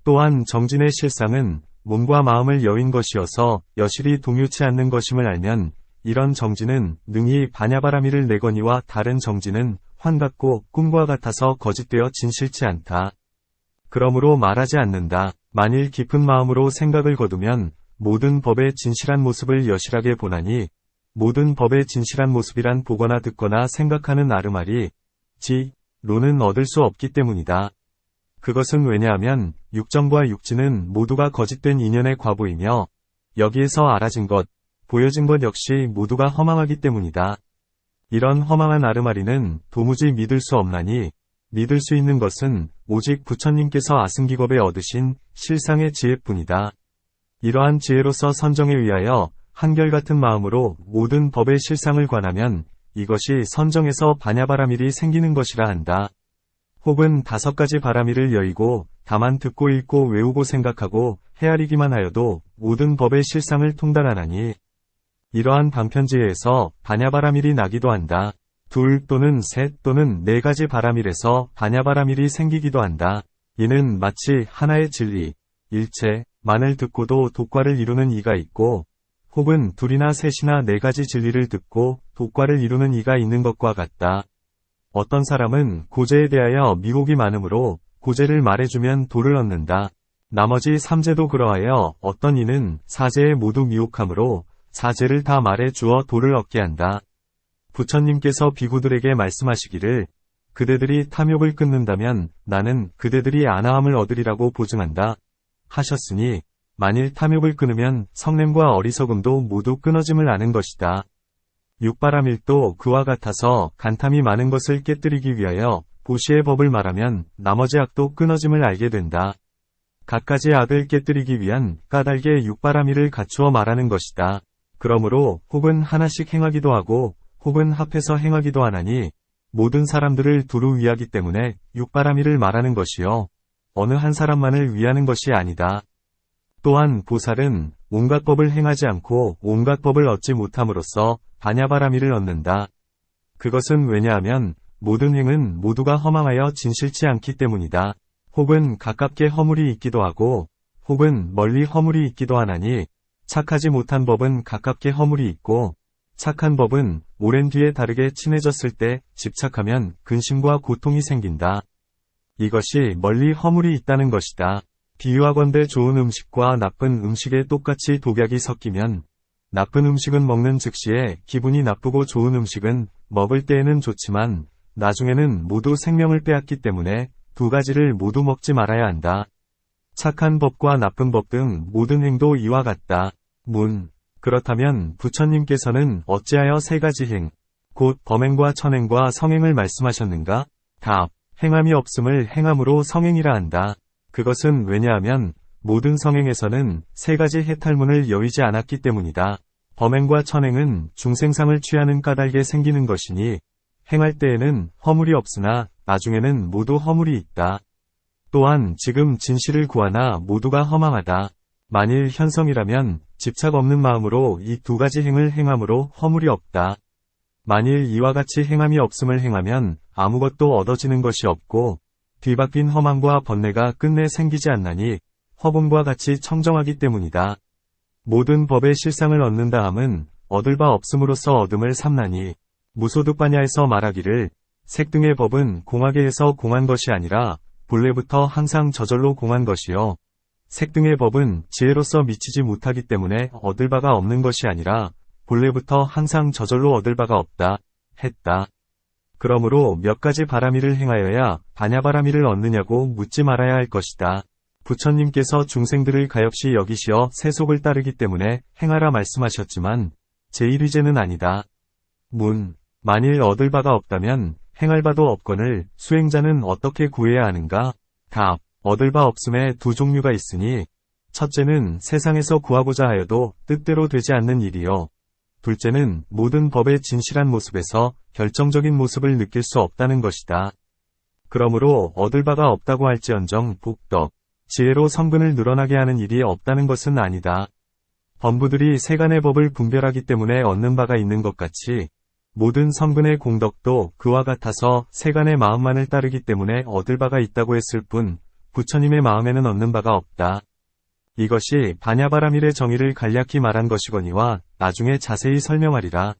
또한 정진의 실상은 몸과 마음을 여윈 것이어서 여실히 동요치 않는 것임을 알면 이런 정진은 능히 반야바라밀을 내거니와 다른 정진은 환 같고 꿈과 같아서 거짓되어 진실치 않다. 그러므로 말하지 않는다. 만일 깊은 마음으로 생각을 거두면 모든 법의 진실한 모습을 여실하게 보나니 모든 법의 진실한 모습이란 보거나 듣거나 생각하는 아르말이 지로는 얻을 수 없기 때문이다. 그것은 왜냐하면 육정과 육지는 모두가 거짓된 인연의 과보이며 여기에서 알아진 것, 보여진 것 역시 모두가 허망하기 때문이다. 이런 허망한 아르마리는 도무지 믿을 수 없나니 믿을 수 있는 것은 오직 부처님께서 아승기겁에 얻으신 실상의 지혜뿐이다. 이러한 지혜로서 선정에 의하여 한결같은 마음으로 모든 법의 실상을 관하면 이것이 선정에서 반야바라밀이 생기는 것이라 한다. 혹은 5가지 바라밀을 여의고 다만 듣고 읽고 외우고 생각하고 헤아리기만 하여도 모든 법의 실상을 통달하나니 이러한 방편지혜에서 반야바라밀이 나기도 한다. 2 또는 3 또는 4가지 바라밀에서 반야바라밀이 생기기도 한다. 이는 마치 하나의 진리, 일체만을 듣고도 독과를 이루는 이가 있고 혹은 2이나 3이나 4가지 진리를 듣고 독과를 이루는 이가 있는 것과 같다. 어떤 사람은 고제에 대하여 미혹이 많으므로 고제를 말해주면 도를 얻는다. 나머지 삼재도 그러하여 어떤 이는 사재에 모두 미혹함으로 사재를 다 말해 주어 도를 얻게 한다. 부처님께서 비구들에게 말씀하시기를 그대들이 탐욕을 끊는다면 나는 그대들이 안하함을 얻으리라고 보증한다 하셨으니 만일 탐욕을 끊으면 성냄과 어리석음도 모두 끊어짐을 아는 것이다. 육바라밀도 그와 같아서 간탐이 많은 것을 깨뜨리기 위하여 보시의 법을 말하면 나머지 악도 끊어짐을 알게 된다. 갖가지 악을 깨뜨리기 위한 까닭에 육바라밀을 갖추어 말하는 것이다. 그러므로 혹은 하나씩 행하기도 하고 혹은 합해서 행하기도 하나니 모든 사람들을 두루 위하기 때문에 육바라밀을 말하는 것이요 어느 한 사람만을 위하는 것이 아니다. 또한 보살은 온갖 법을 행하지 않고 온갖 법을 얻지 못함으로써 바냐바라밀을 얻는다. 그것은 왜냐하면 모든 행은 모두가 허망하여 진실치 않기 때문이다. 혹은 가깝게 허물이 있기도 하고 혹은 멀리 허물이 있기도 하나니 착하지 못한 법은 가깝게 허물이 있고 착한 법은 오랜 뒤에 다르게 친해졌을 때 집착하면 근심과 고통이 생긴다. 이것이 멀리 허물이 있다는 것이다. 비유하건대 좋은 음식과 나쁜 음식에 똑같이 독약이 섞이면 나쁜 음식은 먹는 즉시에 기분이 나쁘고 좋은 음식은 먹을 때에는 좋지만 나중에는 모두 생명을 빼앗기 때문에 두 가지를 모두 먹지 말아야 한다. 착한 법과 나쁜 법 등 모든 행도 이와 같다. 문. 그렇다면 부처님께서는 어찌하여 세 가지 행, 곧 범행과 천행과 성행을 말씀하셨는가? 답. 행함이 없음을 행함으로 성행이라 한다. 그것은 왜냐하면 모든 성행에서는 세 가지 해탈문을 여의지 않았기 때문이다. 범행과 천행은 중생상을 취하는 까닭에 생기는 것이니 행할 때에는 허물이 없으나 나중에는 모두 허물이 있다. 또한 지금 진실을 구하나 모두가 허망하다. 만일 현성이라면 집착 없는 마음으로 이 두 가지 행을 행함으로 허물이 없다. 만일 이와 같이 행함이 없음을 행하면 아무것도 얻어지는 것이 없고 뒤바뀐 허망과 번뇌가 끝내 생기지 않나니 허범과 같이 청정하기 때문이다. 모든 법의 실상을 얻는다 함은 얻을 바 없음으로써 얻음을 삼나니 무소득바냐에서 말하기를 색등의 법은 공하게에서 공한 것이 아니라 본래부터 항상 저절로 공한 것이요 색등의 법은 지혜로서 미치지 못하기 때문에 얻을 바가 없는 것이 아니라 본래부터 항상 저절로 얻을 바가 없다 했다. 그러므로 몇 가지 바라미를 행하여야 바냐바라미를 얻느냐고 묻지 말아야 할 것이다. 부처님께서 중생들을 가엾이 여기시어 세속을 따르기 때문에 행하라 말씀하셨지만 제1위제는 아니다. 문. 만일 얻을 바가 없다면 행할 바도 없거늘 수행자는 어떻게 구해야 하는가? 답. 얻을 바 없음에 두 종류가 있으니 첫째는 세상에서 구하고자 하여도 뜻대로 되지 않는 일이요. 둘째는 모든 법의 진실한 모습에서 결정적인 모습을 느낄 수 없다는 것이다. 그러므로 얻을 바가 없다고 할지언정 복덕, 지혜로 성근을 늘어나게 하는 일이 없다는 것은 아니다. 범부들이 세간의 법을 분별하기 때문에 얻는 바가 있는 것 같이 모든 성근의 공덕도 그와 같아서 세간의 마음만을 따르기 때문에 얻을 바가 있다고 했을 뿐 부처님의 마음에는 얻는 바가 없다. 이것이 바냐바라밀의 정의를 간략히 말한 것이거니와 나중에 자세히 설명하리라.